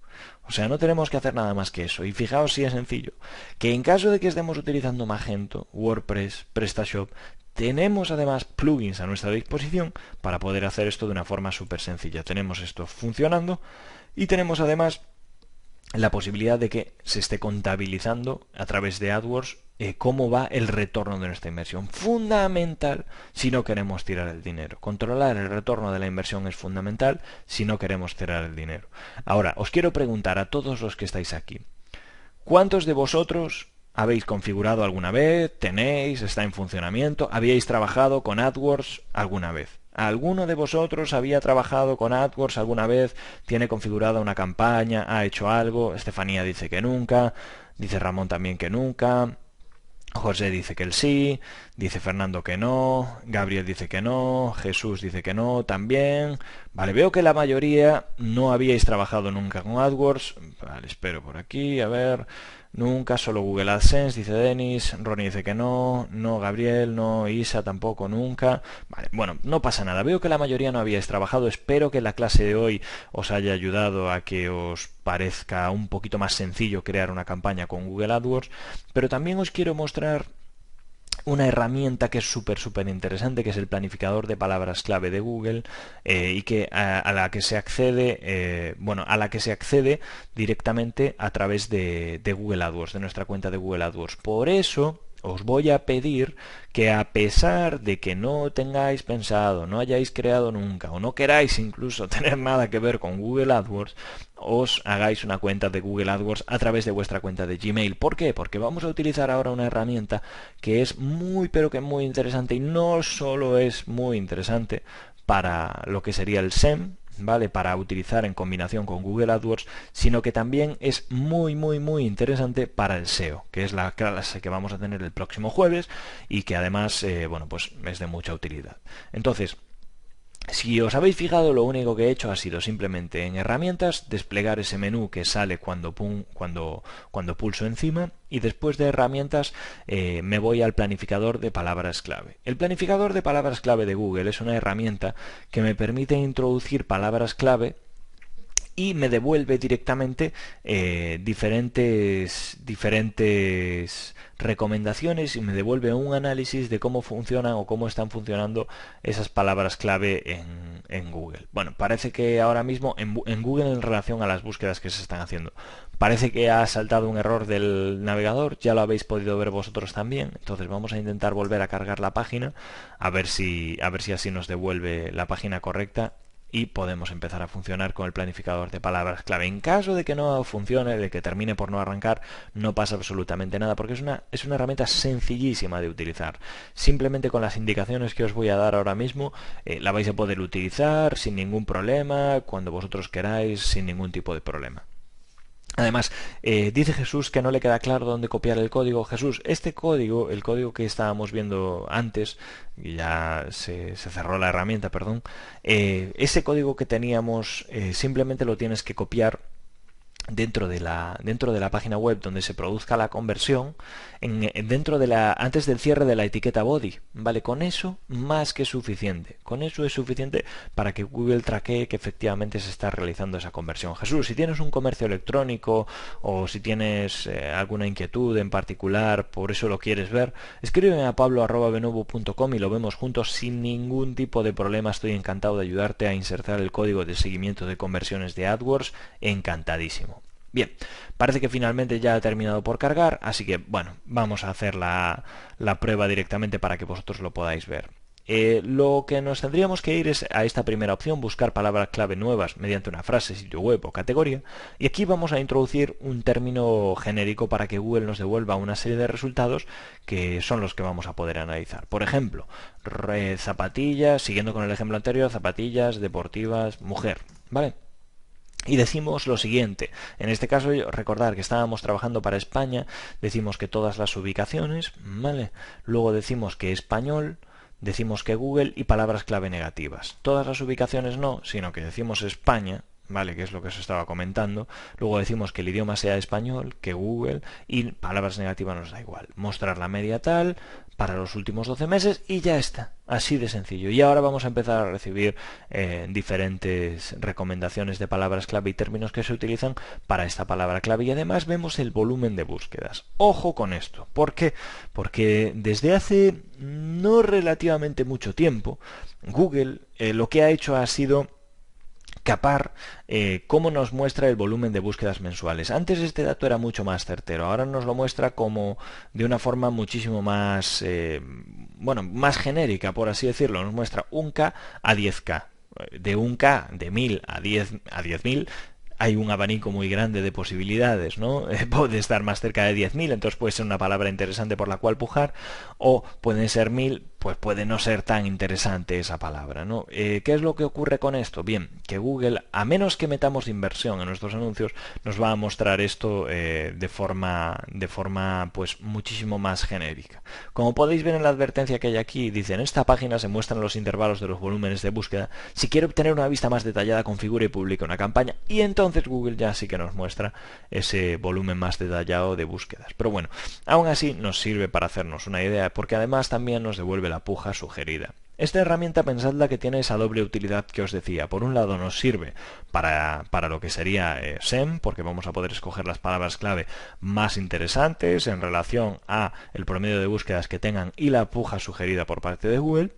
O sea, no tenemos que hacer nada más que eso. Y fijaos si es sencillo, que en caso de que estemos utilizando Magento, WordPress, PrestaShop, tenemos además plugins a nuestra disposición para poder hacer esto de una forma súper sencilla. Tenemos esto funcionando y tenemos además la posibilidad de que se esté contabilizando a través de AdWords cómo va el retorno de nuestra inversión. Fundamental si no queremos tirar el dinero. Controlar el retorno de la inversión es fundamental si no queremos tirar el dinero. Ahora, os quiero preguntar a todos los que estáis aquí, ¿cuántos de vosotros habéis configurado alguna vez? ¿Tenéis? ¿Está en funcionamiento? ¿Habíais trabajado con AdWords alguna vez? ¿Alguno de vosotros había trabajado con AdWords alguna vez? ¿Tiene configurada una campaña? ¿Ha hecho algo? Estefanía dice que nunca. Dice Ramón también que nunca. José dice que el sí, dice Fernando que no, Gabriel dice que no, Jesús dice que no, también. Vale, veo que la mayoría no habíais trabajado nunca con AdWords. Vale, espero por aquí, a ver. Nunca, solo Google AdSense, dice Denis. Ronnie dice que no, no Gabriel, no Isa tampoco, nunca. Vale, bueno, no pasa nada. Veo que la mayoría no habíais trabajado. Espero que la clase de hoy os haya ayudado a que os parezca un poquito más sencillo crear una campaña con Google AdWords. Pero también os quiero mostrar una herramienta que es súper interesante, que es el planificador de palabras clave de Google y que a la que se accede a la que se accede directamente a través de Google AdWords, de nuestra cuenta de Google AdWords. Por eso os voy a pedir que, a pesar de que no tengáis pensado, no hayáis creado nunca o no queráis incluso tener nada que ver con Google AdWords, os hagáis una cuenta de Google AdWords a través de vuestra cuenta de Gmail. ¿Por qué? Porque vamos a utilizar ahora una herramienta que es muy muy interesante, y no solo es muy interesante para lo que sería el SEM, ¿vale? Para utilizar en combinación con Google AdWords, sino que también es muy interesante para el SEO, que es la clase que vamos a tener el próximo jueves y que además pues es de mucha utilidad. Entonces, si os habéis fijado, lo único que he hecho ha sido simplemente en herramientas desplegar ese menú que sale cuando pulso encima, y después de herramientas me voy al planificador de palabras clave. El planificador de palabras clave de Google es una herramienta que me permite introducir palabras clave y me devuelve directamente diferentes recomendaciones, y me devuelve un análisis de cómo funcionan o cómo están funcionando esas palabras clave en Google. Bueno, parece que ahora mismo en Google, en relación a las búsquedas que se están haciendo, parece que ha saltado un error del navegador. Ya lo habéis podido ver vosotros también. Entonces vamos a intentar volver a cargar la página a ver si así nos devuelve la página correcta y podemos empezar a funcionar con el planificador de palabras clave. En caso de que no funcione, de que termine por no arrancar, no pasa absolutamente nada, porque es una herramienta sencillísima de utilizar. Simplemente con las indicaciones que os voy a dar ahora mismo, la vais a poder utilizar sin ningún problema, cuando vosotros queráis, sin ningún tipo de problema. Además, dice Jesús que no le queda claro dónde copiar el código. Jesús, este código, el código que estábamos viendo antes, y ya se cerró la herramienta, perdón, ese código que teníamos simplemente lo tienes que copiar dentro de la página web donde se produzca la conversión, antes del cierre de la etiqueta body, ¿vale? Con eso más que suficiente. Con eso es suficiente para que Google traquee que efectivamente se está realizando esa conversión. Jesús, si tienes un comercio electrónico o si tienes alguna inquietud en particular, por eso lo quieres ver, escríbeme a pablo@benovo.com y lo vemos juntos sin ningún tipo de problema. Estoy encantado de ayudarte a insertar el código de seguimiento de conversiones de AdWords. Encantadísimo. Bien, parece que finalmente ya ha terminado por cargar, así que bueno, vamos a hacer la prueba directamente para que vosotros lo podáis ver. Lo que nos tendríamos que ir es a esta primera opción, buscar palabras clave nuevas mediante una frase, sitio web o categoría, y aquí vamos a introducir un término genérico para que Google nos devuelva una serie de resultados que son los que vamos a poder analizar. Por ejemplo, zapatillas, siguiendo con el ejemplo anterior, zapatillas deportivas mujer, ¿vale? Y decimos lo siguiente, en este caso recordar que estábamos trabajando para España, decimos que todas las ubicaciones, ¿vale? Luego decimos que español, decimos que Google y palabras clave negativas. Todas las ubicaciones no, sino que decimos España, ¿vale? Que es lo que os estaba comentando. Luego decimos que el idioma sea español, que Google, y palabras negativas nos da igual. Mostrar la media tal para los últimos 12 meses y ya está. Así de sencillo. Y ahora vamos a empezar a recibir diferentes recomendaciones de palabras clave y términos que se utilizan para esta palabra clave. Y además vemos el volumen de búsquedas. Ojo con esto. ¿Por qué? Porque desde hace no relativamente mucho tiempo, Google lo que ha hecho ha sido capar cómo nos muestra el volumen de búsquedas mensuales. Antes este dato era mucho más certero, ahora nos lo muestra como de una forma muchísimo más, bueno, más genérica, por así decirlo. Nos muestra 1K a 10K. De 1K, de 1000 a 10.000, hay un abanico muy grande de posibilidades, ¿no? Puede estar más cerca de 10.000, entonces puede ser una palabra interesante por la cual pujar, o pueden ser 1000, pues puede no ser tan interesante esa palabra, ¿no? ¿Qué es lo que ocurre con esto? Bien, que Google, a menos que metamos inversión en nuestros anuncios, nos va a mostrar esto de forma pues muchísimo más genérica. Como podéis ver en la advertencia que hay aquí, dice: en esta página se muestran los intervalos de los volúmenes de búsqueda. Si quiere obtener una vista más detallada, configure y publique una campaña, y entonces Google ya sí que nos muestra ese volumen más detallado de búsquedas. Pero bueno, aún así nos sirve para hacernos una idea, porque además también nos devuelve la puja sugerida. Esta herramienta, pensadla que tiene esa doble utilidad que os decía. Por un lado nos sirve para lo que sería SEM, porque vamos a poder escoger las palabras clave más interesantes en relación a el promedio de búsquedas que tengan y la puja sugerida por parte de Google.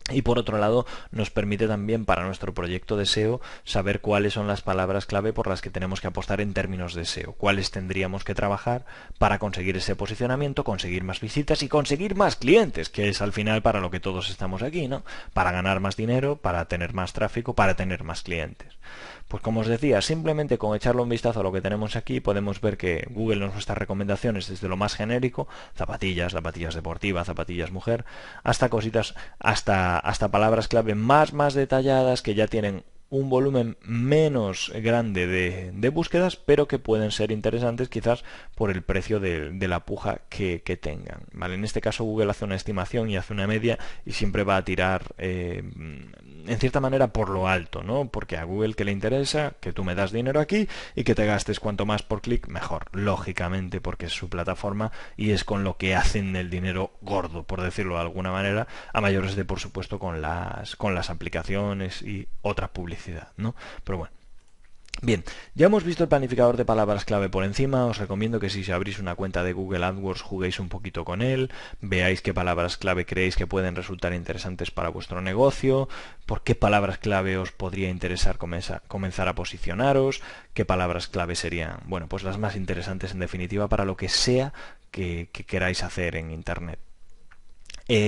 Y por otro lado nos permite también para nuestro proyecto de SEO saber cuáles son las palabras clave por las que tenemos que apostar en términos de SEO, cuáles tendríamos que trabajar para conseguir ese posicionamiento, conseguir más visitas y conseguir más clientes, que es al final para lo que todos estamos aquí, ¿no? Para ganar más dinero, para tener más tráfico, para tener más clientes. Pues como os decía, simplemente con echarle un vistazo a lo que tenemos aquí podemos ver que Google nos muestra recomendaciones desde lo más genérico, zapatillas, zapatillas deportivas, zapatillas mujer, hasta cositas, hasta palabras clave más detalladas que ya tienen un volumen menos grande de búsquedas, pero que pueden ser interesantes quizás por el precio de la puja que tengan. ¿Vale? En este caso Google hace una estimación y hace una media y siempre va a tirar en cierta manera por lo alto, ¿no? Porque a Google que le interesa que tú me das dinero aquí y que te gastes cuanto más por clic mejor, lógicamente, porque es su plataforma y es con lo que hacen el dinero gordo, por decirlo de alguna manera, a mayores de, por supuesto, con las aplicaciones y otra publicidad, ¿no? Pero bueno. Bien, ya hemos visto el planificador de palabras clave por encima. Os recomiendo que si abrís una cuenta de Google AdWords juguéis un poquito con él, veáis qué palabras clave creéis que pueden resultar interesantes para vuestro negocio, por qué palabras clave os podría interesar comenzar a posicionaros, qué palabras clave serían, bueno, pues las más interesantes en definitiva para lo que sea que queráis hacer en Internet.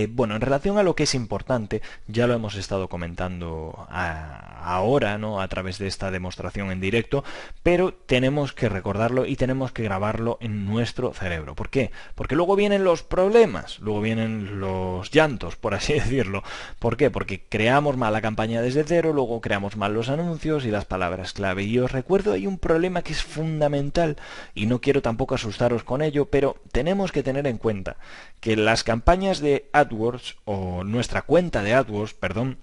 Bueno, en relación a lo que es importante, ya lo hemos estado comentando ahora, ¿no? A través de esta demostración en directo, pero tenemos que recordarlo y tenemos que grabarlo en nuestro cerebro. ¿Por qué? Porque luego vienen los problemas, luego vienen los llantos, por así decirlo. ¿Por qué? Porque creamos mal la campaña desde cero, luego creamos mal los anuncios y las palabras clave. Y os recuerdo, hay un problema que es fundamental y no quiero tampoco asustaros con ello, pero tenemos que tener en cuenta que las campañas de AdWords, o nuestra cuenta de AdWords, perdón,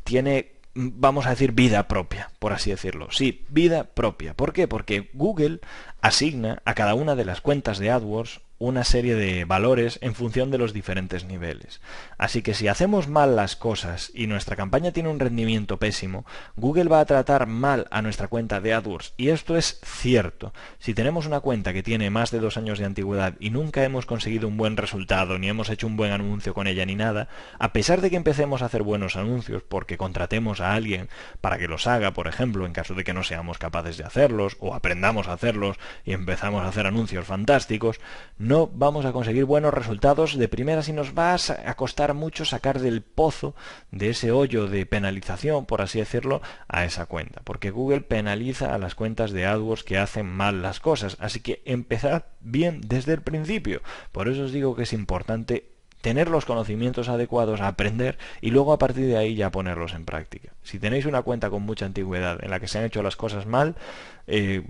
tiene vamos a decir, vida propia, por así decirlo. Sí, vida propia. ¿Por qué? Porque Google asigna a cada una de las cuentas de AdWords una serie de valores en función de los diferentes niveles. Así que si hacemos mal las cosas y nuestra campaña tiene un rendimiento pésimo, Google va a tratar mal a nuestra cuenta de AdWords. Y esto es cierto. Si tenemos una cuenta que tiene más de 2 años de antigüedad y nunca hemos conseguido un buen resultado, ni hemos hecho un buen anuncio con ella ni nada, a pesar de que empecemos a hacer buenos anuncios porque contratemos a alguien para que los haga, por ejemplo, en caso de que no seamos capaces de hacerlos, o aprendamos a hacerlos y empezamos a hacer anuncios fantásticos, no vamos a conseguir buenos resultados de primeras y nos va a costar mucho sacar del pozo, de ese hoyo de penalización, por así decirlo, a esa cuenta. Porque Google penaliza a las cuentas de AdWords que hacen mal las cosas. Así que empezad bien desde el principio. Por eso os digo que es importante tener los conocimientos adecuados, aprender y luego a partir de ahí ya ponerlos en práctica. Si tenéis una cuenta con mucha antigüedad en la que se han hecho las cosas mal,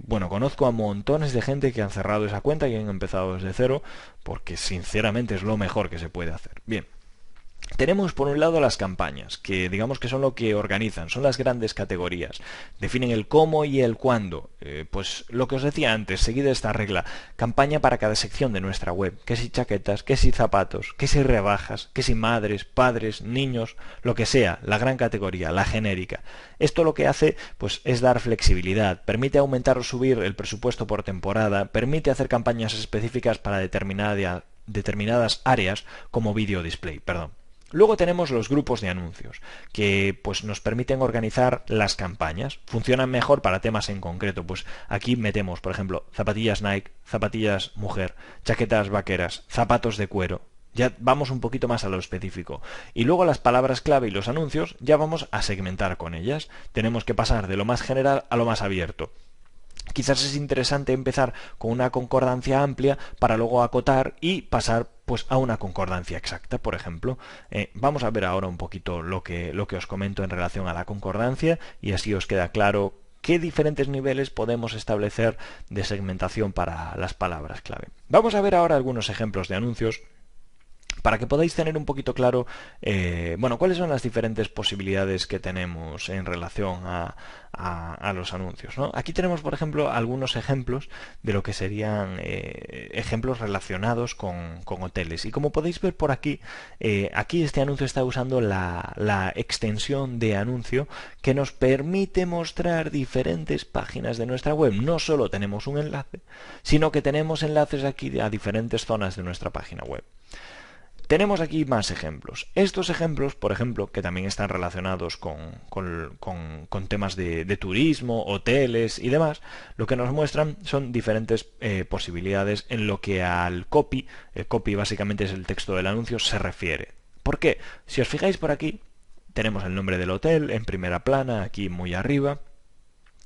bueno, conozco a montones de gente que han cerrado esa cuenta y han empezado desde cero, porque sinceramente es lo mejor que se puede hacer. Bien. Tenemos por un lado las campañas, que digamos que son lo que organizan, son las grandes categorías, definen el cómo y el cuándo. Pues lo que os decía antes, seguid esta regla, campaña para cada sección de nuestra web, que si chaquetas, que si zapatos, que si rebajas, que si madres, padres, niños, lo que sea, la gran categoría, la genérica. Esto lo que hace pues es dar flexibilidad, permite aumentar o subir el presupuesto por temporada, permite hacer campañas específicas para determinadas áreas como video display, perdón. Luego tenemos los grupos de anuncios, que pues nos permiten organizar las campañas. Funcionan mejor para temas en concreto. Pues aquí metemos, por ejemplo, zapatillas Nike, zapatillas mujer, chaquetas vaqueras, zapatos de cuero. Ya vamos un poquito más a lo específico. Y luego las palabras clave y los anuncios ya vamos a segmentar con ellas. Tenemos que pasar de lo más general a lo más abierto. Quizás es interesante empezar con una concordancia amplia para luego acotar y pasar pues a una concordancia exacta, por ejemplo. Vamos a ver ahora un poquito lo que os comento en relación a la concordancia y así os queda claro qué diferentes niveles podemos establecer de segmentación para las palabras clave. Vamos a ver ahora algunos ejemplos de anuncios para que podáis tener un poquito claro, bueno, cuáles son las diferentes posibilidades que tenemos en relación a los anuncios, ¿no? Aquí tenemos, por ejemplo, algunos ejemplos de lo que serían ejemplos relacionados con hoteles. Y como podéis ver por aquí, aquí este anuncio está usando la extensión de anuncio que nos permite mostrar diferentes páginas de nuestra web. No solo tenemos un enlace, sino que tenemos enlaces aquí a diferentes zonas de nuestra página web. Tenemos aquí más ejemplos. Estos ejemplos, por ejemplo, que también están relacionados con temas de turismo, hoteles y demás, lo que nos muestran son diferentes posibilidades en lo que al copy, el copy básicamente es el texto del anuncio, se refiere. ¿Por qué? Si os fijáis por aquí, tenemos el nombre del hotel en primera plana, aquí muy arriba,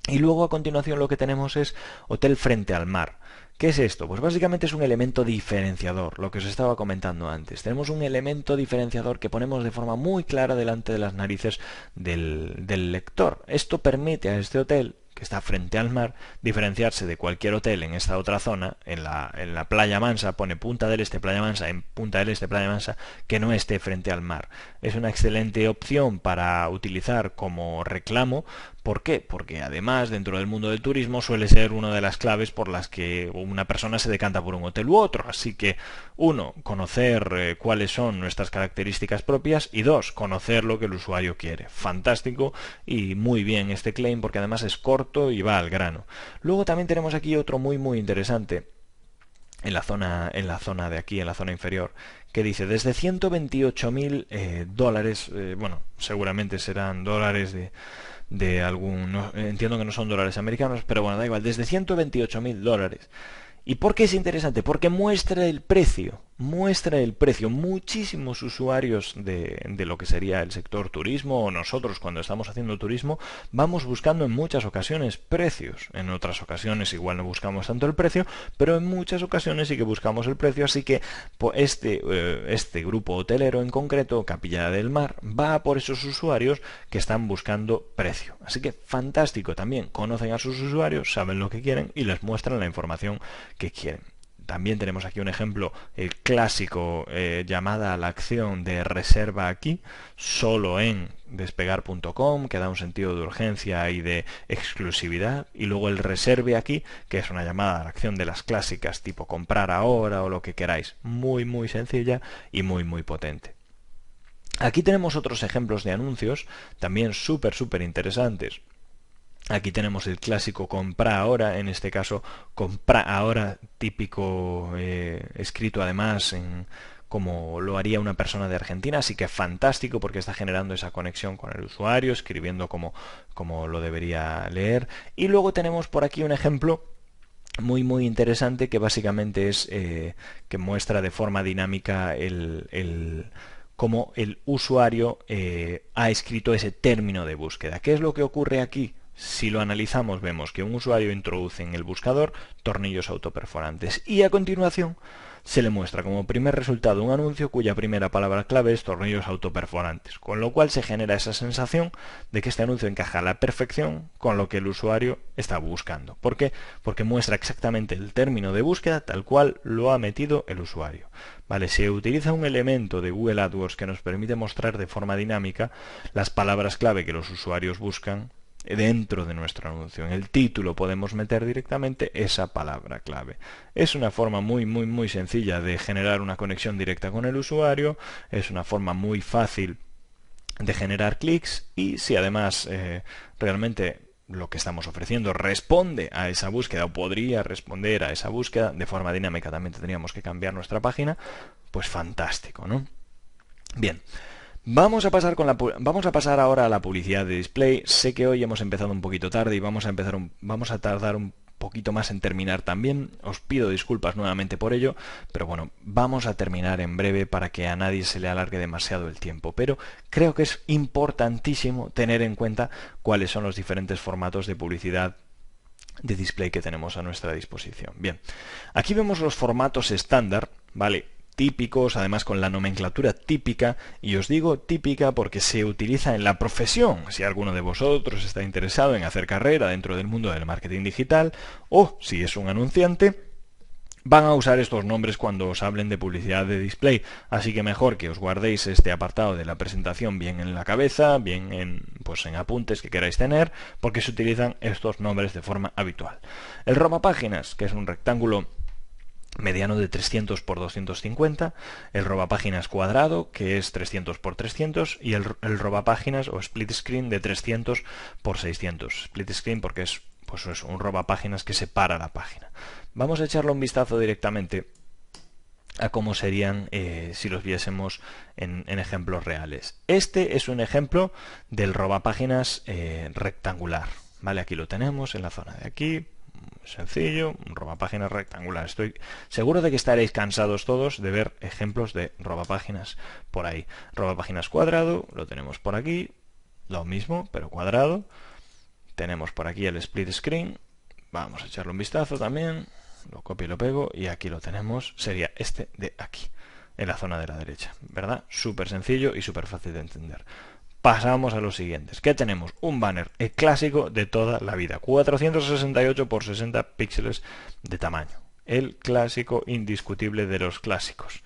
y luego a continuación lo que tenemos es hotel frente al mar. ¿Qué es esto? Pues básicamente es un elemento diferenciador, lo que os estaba comentando antes. Tenemos un elemento diferenciador que ponemos de forma muy clara delante de las narices del lector. Esto permite a este hotel, que está frente al mar, diferenciarse de cualquier hotel en esta otra zona, en la Playa Mansa, pone Punta del Este, Playa Mansa, en Punta del Este, Playa Mansa, que no esté frente al mar. Es una excelente opción para utilizar como reclamo. ¿Por qué? Porque además dentro del mundo del turismo suele ser una de las claves por las que una persona se decanta por un hotel u otro. Así que, uno, conocer cuáles son nuestras características propias y dos, conocer lo que el usuario quiere. Fantástico y muy bien este claim porque además es corto y va al grano. Luego también tenemos aquí otro muy interesante en la zona de aquí, en la zona inferior, que dice desde 128.000 dólares, bueno, seguramente serán dólares de algún, no, entiendo que no son dólares americanos, pero bueno, da igual, desde 128.000 dólares. ¿Y por qué es interesante? Porque muestra el precio. Muchísimos usuarios de lo que sería el sector turismo o nosotros cuando estamos haciendo turismo vamos buscando en muchas ocasiones precios. En otras ocasiones igual no buscamos tanto el precio, pero en muchas ocasiones sí que buscamos el precio. Así que este grupo hotelero en concreto, Capilla del Mar, va por esos usuarios que están buscando precio. Así que fantástico también. Conocen a sus usuarios, saben lo que quieren y les muestran la información que quieren. También tenemos aquí un ejemplo, el clásico llamada a la acción de reserva aquí, solo en despegar.com, que da un sentido de urgencia y de exclusividad, y luego el reserve aquí, que es una llamada a la acción de las clásicas tipo comprar ahora o lo que queráis, muy muy sencilla y muy muy potente. Aquí tenemos otros ejemplos de anuncios, también súper interesantes. Aquí tenemos el clásico compra ahora, en este caso compra ahora, típico escrito además como lo haría una persona de Argentina, así que fantástico porque está generando esa conexión con el usuario, escribiendo como lo debería leer. Y luego tenemos por aquí un ejemplo muy interesante que básicamente es que muestra de forma dinámica cómo el usuario ha escrito ese término de búsqueda. ¿Qué es lo que ocurre aquí? Si lo analizamos vemos que un usuario introduce en el buscador tornillos autoperforantes y a continuación se le muestra como primer resultado un anuncio cuya primera palabra clave es tornillos autoperforantes, con lo cual se genera esa sensación de que este anuncio encaja a la perfección con lo que el usuario está buscando. ¿Por qué? Porque muestra exactamente el término de búsqueda tal cual lo ha metido el usuario. Vale, se utiliza un elemento de Google AdWords que nos permite mostrar de forma dinámica las palabras clave que los usuarios buscan dentro de nuestro anuncio. En el título podemos meter directamente esa palabra clave. Es una forma muy sencilla de generar una conexión directa con el usuario, es una forma muy fácil de generar clics y si además realmente lo que estamos ofreciendo responde a esa búsqueda o podría responder a esa búsqueda de forma dinámica, también tendríamos que cambiar nuestra página, pues fantástico, ¿no? Bien. Vamos a pasar ahora a la publicidad de display. Sé que hoy hemos empezado un poquito tarde y vamos a tardar un poquito más en terminar también. Os pido disculpas nuevamente por ello, pero bueno, vamos a terminar en breve para que a nadie se le alargue demasiado el tiempo. Pero creo que es importantísimo tener en cuenta cuáles son los diferentes formatos de publicidad de display que tenemos a nuestra disposición. Bien, aquí vemos los formatos estándar, ¿vale? Típicos, además con la nomenclatura típica, y os digo típica porque se utiliza en la profesión. Si alguno de vosotros está interesado en hacer carrera dentro del mundo del marketing digital, o si es un anunciante, van a usar estos nombres cuando os hablen de publicidad de display, así que mejor que os guardéis este apartado de la presentación bien en la cabeza, bien en apuntes que queráis tener, porque se utilizan estos nombres de forma habitual. El robapáginas, que es un rectángulo mediano de 300 por 250, el robapáginas cuadrado, que es 300 por 300, y el robapáginas o split screen de 300 por 600. Split screen porque es un robapáginas que separa la página. Vamos a echarle un vistazo directamente a cómo serían si los viésemos en ejemplos reales. Este es un ejemplo del robapáginas rectangular. ¿Vale? Aquí lo tenemos en la zona de aquí. Sencillo, un robapáginas rectangular. Estoy seguro de que estaréis cansados todos de ver ejemplos de robapáginas por ahí. Robapáginas cuadrado, lo tenemos por aquí, lo mismo, pero cuadrado. Tenemos por aquí el split screen, vamos a echarle un vistazo también, lo copio y lo pego, y aquí lo tenemos, sería este de aquí, en la zona de la derecha, ¿verdad? Súper sencillo y súper fácil de entender. Pasamos a los siguientes. ¿Qué tenemos? Un banner, el clásico de toda la vida. 468 por 60 píxeles de tamaño. El clásico indiscutible de los clásicos.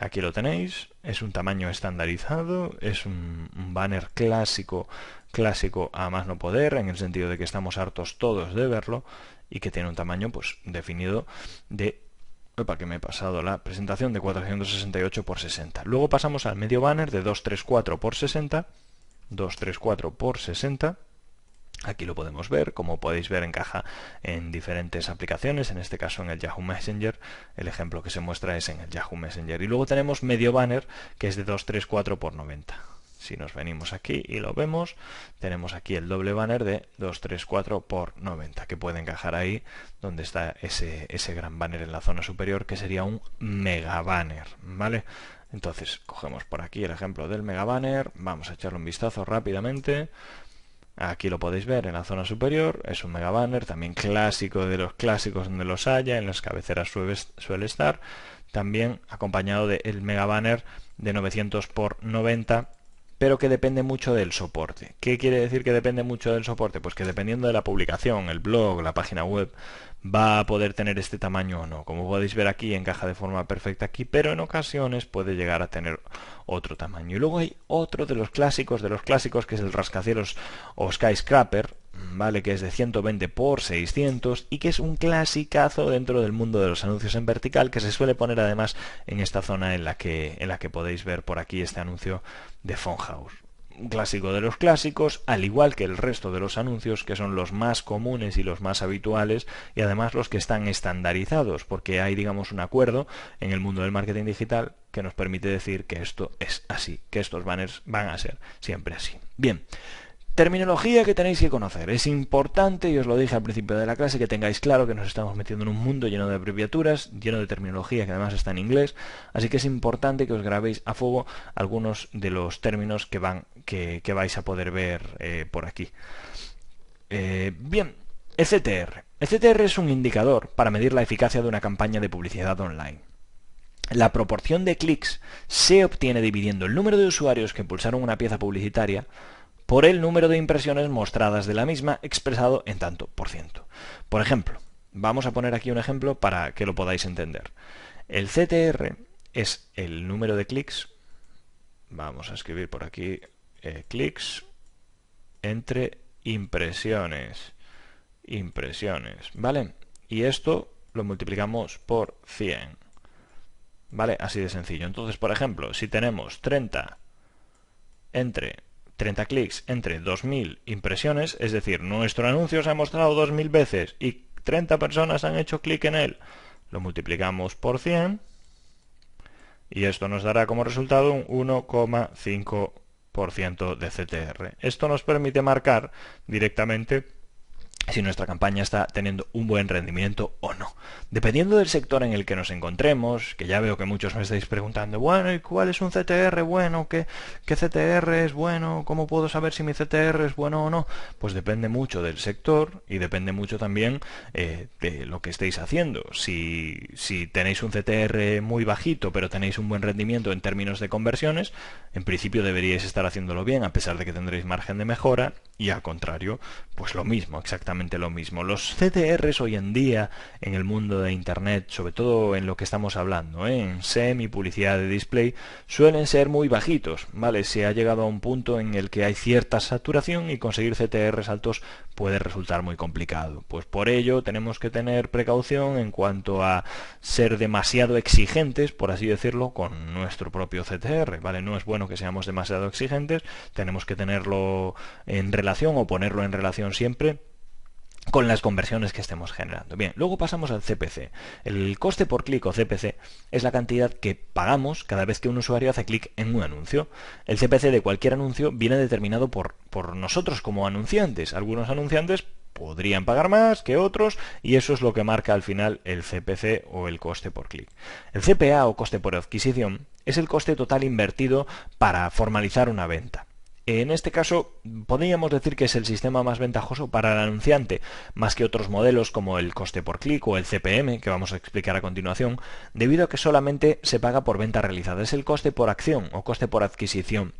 Aquí lo tenéis. Es un tamaño estandarizado. Es un banner clásico a más no poder, en el sentido de que estamos hartos todos de verlo y que tiene un tamaño definido de... Opa, que me he pasado la presentación de 468 por 60. Luego pasamos al medio banner de 234 por 60. 234 por 60. Aquí lo podemos ver. Como podéis ver, encaja en diferentes aplicaciones. En este caso en el Yahoo Messenger. El ejemplo que se muestra es en el Yahoo Messenger. Y luego tenemos medio banner que es de 234 por 90. Si nos venimos aquí y lo vemos, tenemos aquí el doble banner de 234 por 90, que puede encajar ahí donde está ese gran banner en la zona superior, que sería un mega banner, ¿vale? Entonces, cogemos por aquí el ejemplo del mega banner, vamos a echarle un vistazo rápidamente. Aquí lo podéis ver en la zona superior, es un mega banner, también clásico de los clásicos donde los haya, en las cabeceras suele estar, también acompañado del mega banner de 900 por 90, pero que depende mucho del soporte. ¿Qué quiere decir que depende mucho del soporte? Pues que dependiendo de la publicación, el blog, la página web, va a poder tener este tamaño o no. Como podéis ver aquí, encaja de forma perfecta aquí, pero en ocasiones puede llegar a tener otro tamaño. Y luego hay otro de los clásicos, que es el rascacielos o skyscraper, ¿vale? Que es de 120 por 600 y que es un clasicazo dentro del mundo de los anuncios en vertical, que se suele poner además en esta zona en la que podéis ver por aquí este anuncio de Funhouse. Un clásico de los clásicos, al igual que el resto de los anuncios, que son los más comunes y los más habituales, y además los que están estandarizados, porque hay, digamos, un acuerdo en el mundo del marketing digital que nos permite decir que esto es así, que estos banners van a ser siempre así. Bien. Terminología que tenéis que conocer. Es importante, y os lo dije al principio de la clase, que tengáis claro que nos estamos metiendo en un mundo lleno de abreviaturas, lleno de terminología que además está en inglés, así que es importante que os grabéis a fuego algunos de los términos que vais a poder ver por aquí. Bien, el CTR. El CTR es un indicador para medir la eficacia de una campaña de publicidad online. La proporción de clics se obtiene dividiendo el número de usuarios que pulsaron una pieza publicitaria por el número de impresiones mostradas de la misma expresado en tanto por ciento. Por ejemplo, vamos a poner aquí un ejemplo para que lo podáis entender. El CTR es el número de clics, vamos a escribir por aquí, clics entre impresiones, ¿vale? Y esto lo multiplicamos por 100, ¿vale? Así de sencillo. Entonces, por ejemplo, si tenemos 30 clics entre 2000 impresiones, es decir, nuestro anuncio se ha mostrado 2000 veces y 30 personas han hecho clic en él, lo multiplicamos por 100 y esto nos dará como resultado un 1,5% de CTR. Esto nos permite marcar directamente si nuestra campaña está teniendo un buen rendimiento o no. Dependiendo del sector en el que nos encontremos, que ya veo que muchos me estáis preguntando, bueno, ¿y cuál es un CTR bueno? ¿Qué CTR es bueno? ¿Cómo puedo saber si mi CTR es bueno o no? Pues depende mucho del sector y depende mucho también de lo que estéis haciendo. Si tenéis un CTR muy bajito, pero tenéis un buen rendimiento en términos de conversiones, en principio deberíais estar haciéndolo bien, a pesar de que tendréis margen de mejora, y al contrario, pues lo mismo, exactamente lo mismo. Los CTRs hoy en día en el mundo de Internet, sobre todo en lo que estamos hablando, en SEM y publicidad de display, suelen ser muy bajitos, ¿vale? Se ha llegado a un punto en el que hay cierta saturación y conseguir CTRs altos puede resultar muy complicado. Pues por ello tenemos que tener precaución en cuanto a ser demasiado exigentes, por así decirlo, con nuestro propio CTR, ¿vale? No es bueno que seamos demasiado exigentes, tenemos que tenerlo en relación o ponerlo en relación siempre con las conversiones que estemos generando. Bien, luego pasamos al CPC. El coste por clic o CPC es la cantidad que pagamos cada vez que un usuario hace clic en un anuncio. El CPC de cualquier anuncio viene determinado por nosotros como anunciantes. Algunos anunciantes podrían pagar más que otros y eso es lo que marca al final el CPC o el coste por clic. El CPA o coste por adquisición es el coste total invertido para formalizar una venta. En este caso, podríamos decir que es el sistema más ventajoso para el anunciante, más que otros modelos como el coste por clic o el CPM, que vamos a explicar a continuación, debido a que solamente se paga por venta realizada. Es el coste por acción o coste por adquisición.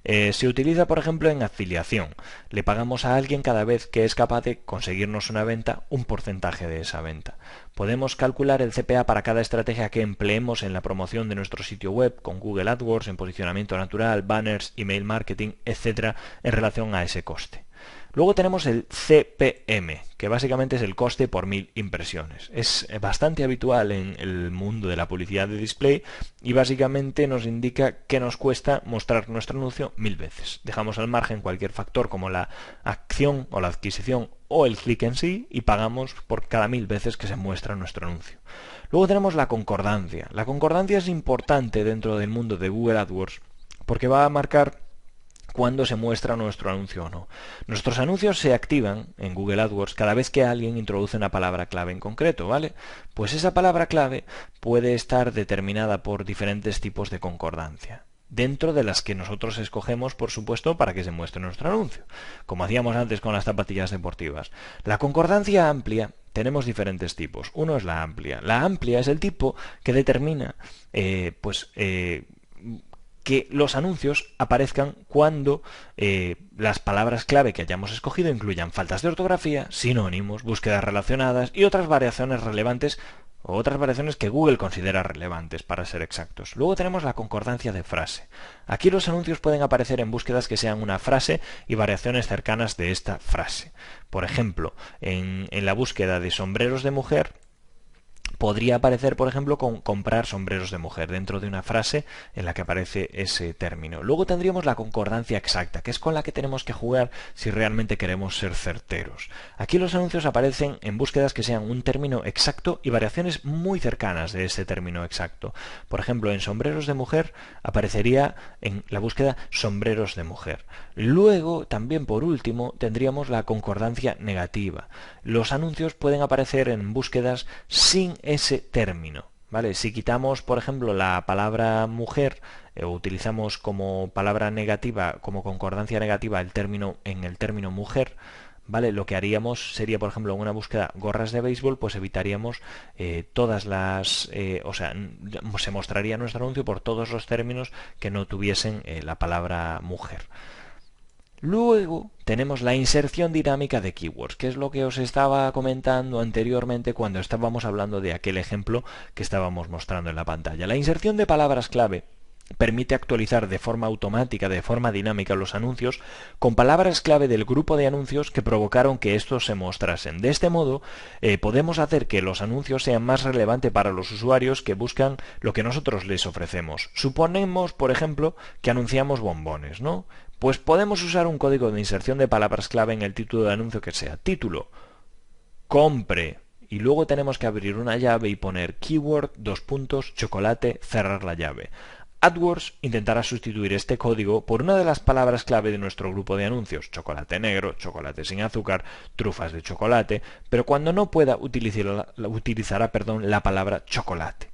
Se utiliza, por ejemplo, en afiliación. Le pagamos a alguien cada vez que es capaz de conseguirnos una venta, un porcentaje de esa venta. Podemos calcular el CPA para cada estrategia que empleemos en la promoción de nuestro sitio web, con Google AdWords, en posicionamiento natural, banners, email marketing, etcétera, en relación a ese coste. Luego tenemos el CPM, que básicamente es el coste por 1000 impresiones. Es bastante habitual en el mundo de la publicidad de display y básicamente nos indica que nos cuesta mostrar nuestro anuncio 1000 veces. Dejamos al margen cualquier factor como la acción o la adquisición o el clic en sí y pagamos por cada 1000 veces que se muestra nuestro anuncio. Luego tenemos la concordancia. La concordancia es importante dentro del mundo de Google AdWords porque va a marcar cuándo se muestra nuestro anuncio o no. Nuestros anuncios se activan en Google AdWords cada vez que alguien introduce una palabra clave en concreto, ¿vale? Pues esa palabra clave puede estar determinada por diferentes tipos de concordancia, dentro de las que nosotros escogemos, por supuesto, para que se muestre nuestro anuncio, como hacíamos antes con las zapatillas deportivas. La concordancia amplia tenemos diferentes tipos. Uno es la amplia. La amplia es el tipo que determina que los anuncios aparezcan cuando las palabras clave que hayamos escogido incluyan faltas de ortografía, sinónimos, búsquedas relacionadas y otras variaciones relevantes o otras variaciones que Google considera relevantes, para ser exactos. Luego tenemos la concordancia de frase. Aquí los anuncios pueden aparecer en búsquedas que sean una frase y variaciones cercanas de esta frase. Por ejemplo, en la búsqueda de sombreros de mujer, podría aparecer, por ejemplo, con comprar sombreros de mujer dentro de una frase en la que aparece ese término. Luego tendríamos la concordancia exacta, que es con la que tenemos que jugar si realmente queremos ser certeros. Aquí los anuncios aparecen en búsquedas que sean un término exacto y variaciones muy cercanas de ese término exacto. Por ejemplo, en sombreros de mujer aparecería en la búsqueda sombreros de mujer. Luego, también por último, tendríamos la concordancia negativa. Los anuncios pueden aparecer en búsquedas sin ese término, ¿vale? Si quitamos, por ejemplo, la palabra mujer o utilizamos como palabra negativa, como concordancia negativa en el término mujer, ¿vale? Lo que haríamos sería, por ejemplo, en una búsqueda gorras de béisbol, pues evitaríamos todas las... o sea, se mostraría nuestro anuncio por todos los términos que no tuviesen la palabra mujer. Luego tenemos la inserción dinámica de keywords, que es lo que os estaba comentando anteriormente cuando estábamos hablando de aquel ejemplo que estábamos mostrando en la pantalla. La inserción de palabras clave permite actualizar de forma automática, de forma dinámica los anuncios con palabras clave del grupo de anuncios que provocaron que estos se mostrasen. De este modo, podemos hacer que los anuncios sean más relevantes para los usuarios que buscan lo que nosotros les ofrecemos. Suponemos, por ejemplo, que anunciamos bombones, ¿no? Pues podemos usar un código de inserción de palabras clave en el título de anuncio que sea título, compre, y luego tenemos que abrir una llave y poner keyword, chocolate, cerrar la llave. AdWords intentará sustituir este código por una de las palabras clave de nuestro grupo de anuncios, chocolate negro, chocolate sin azúcar, trufas de chocolate, pero cuando no pueda utilizará la palabra chocolate.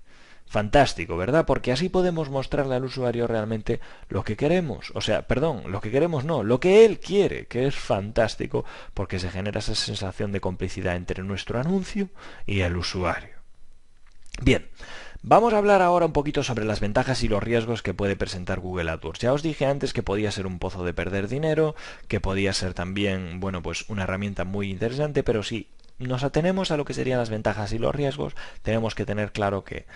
Fantástico, ¿verdad? Porque así podemos mostrarle al usuario realmente lo que queremos. O sea, perdón, lo que queremos no, lo que él quiere, que es fantástico porque se genera esa sensación de complicidad entre nuestro anuncio y el usuario. Bien, vamos a hablar ahora un poquito sobre las ventajas y los riesgos que puede presentar Google AdWords. Ya os dije antes que podía ser un pozo de perder dinero, que podía ser también, bueno, pues una herramienta muy interesante, pero si nos atenemos a lo que serían las ventajas y los riesgos, tenemos que tener claro que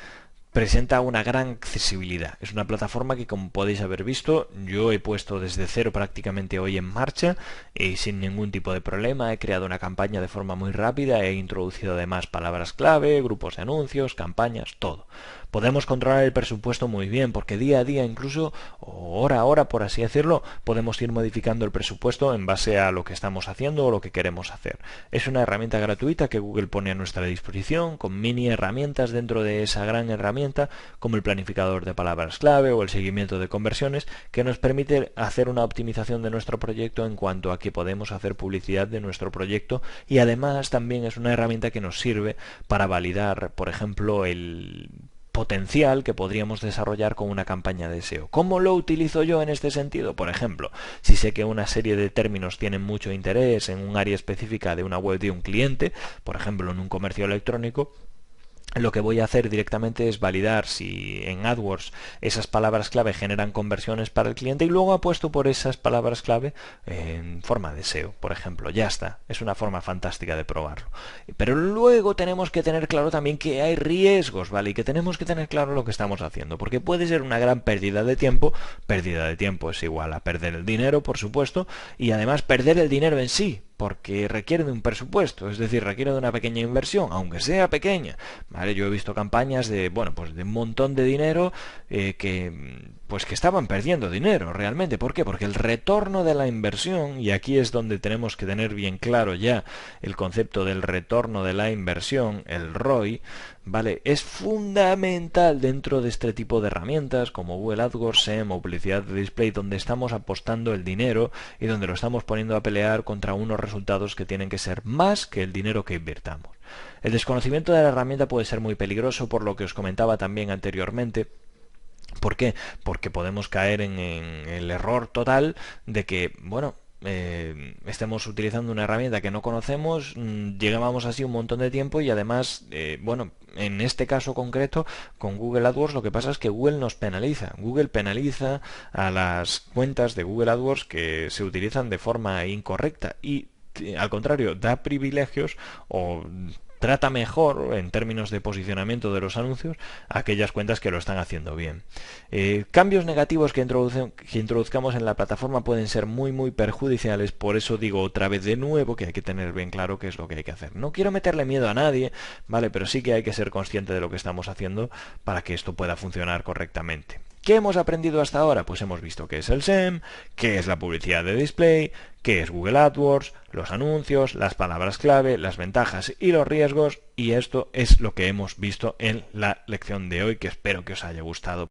presenta una gran accesibilidad. Es una plataforma que, como podéis haber visto, yo he puesto desde cero prácticamente hoy en marcha y sin ningún tipo de problema. He creado una campaña de forma muy rápida, he introducido además palabras clave, grupos de anuncios, campañas, todo. Podemos controlar el presupuesto muy bien porque día a día, incluso o hora a hora, por así decirlo, podemos ir modificando el presupuesto en base a lo que estamos haciendo o lo que queremos hacer. Es una herramienta gratuita que Google pone a nuestra disposición con mini herramientas dentro de esa gran herramienta, como el planificador de palabras clave o el seguimiento de conversiones, que nos permite hacer una optimización de nuestro proyecto en cuanto a que podemos hacer publicidad de nuestro proyecto, y además también es una herramienta que nos sirve para validar, por ejemplo, el potencial que podríamos desarrollar con una campaña de SEO. ¿Cómo lo utilizo yo en este sentido? Por ejemplo, si sé que una serie de términos tienen mucho interés en un área específica de una web de un cliente, por ejemplo en un comercio electrónico, lo que voy a hacer directamente es validar si en AdWords esas palabras clave generan conversiones para el cliente y luego apuesto por esas palabras clave en forma de SEO, por ejemplo. Ya está, es una forma fantástica de probarlo. Pero luego tenemos que tener claro también que hay riesgos, ¿vale? Y que tenemos que tener claro lo que estamos haciendo, porque puede ser una gran pérdida de tiempo. Pérdida de tiempo es igual a perder el dinero, por supuesto, y además perder el dinero en sí, porque requiere de un presupuesto, es decir, requiere de una pequeña inversión, aunque sea pequeña, ¿vale? Yo he visto campañas de, bueno, pues de un montón de dinero que estaban perdiendo dinero realmente. ¿Por qué? Porque el retorno de la inversión, y aquí es donde tenemos que tener bien claro ya el concepto del retorno de la inversión, el ROI, ¿vale? Es fundamental dentro de este tipo de herramientas como Google AdWords, SEM o publicidad de display, donde estamos apostando el dinero y donde lo estamos poniendo a pelear contra unos resultados que tienen que ser más que el dinero que invirtamos. El desconocimiento de la herramienta puede ser muy peligroso, por lo que os comentaba también anteriormente. ¿Por qué? Porque podemos caer en el error total de que, bueno, estemos utilizando una herramienta que no conocemos, llevamos así un montón de tiempo y además, bueno, en este caso concreto con Google AdWords lo que pasa es que Google nos penaliza. Google penaliza a las cuentas de Google AdWords que se utilizan de forma incorrecta y al contrario da privilegios o trata mejor en términos de posicionamiento de los anuncios a aquellas cuentas que lo están haciendo bien. Cambios negativos que introduzcamos en la plataforma pueden ser muy perjudiciales, por eso digo otra vez de nuevo que hay que tener bien claro qué es lo que hay que hacer. No quiero meterle miedo a nadie, ¿vale? Pero sí que hay que ser consciente de lo que estamos haciendo para que esto pueda funcionar correctamente. ¿Qué hemos aprendido hasta ahora? Pues hemos visto qué es el SEM, qué es la publicidad de display, qué es Google AdWords, los anuncios, las palabras clave, las ventajas y los riesgos, y esto es lo que hemos visto en la lección de hoy, que espero que os haya gustado.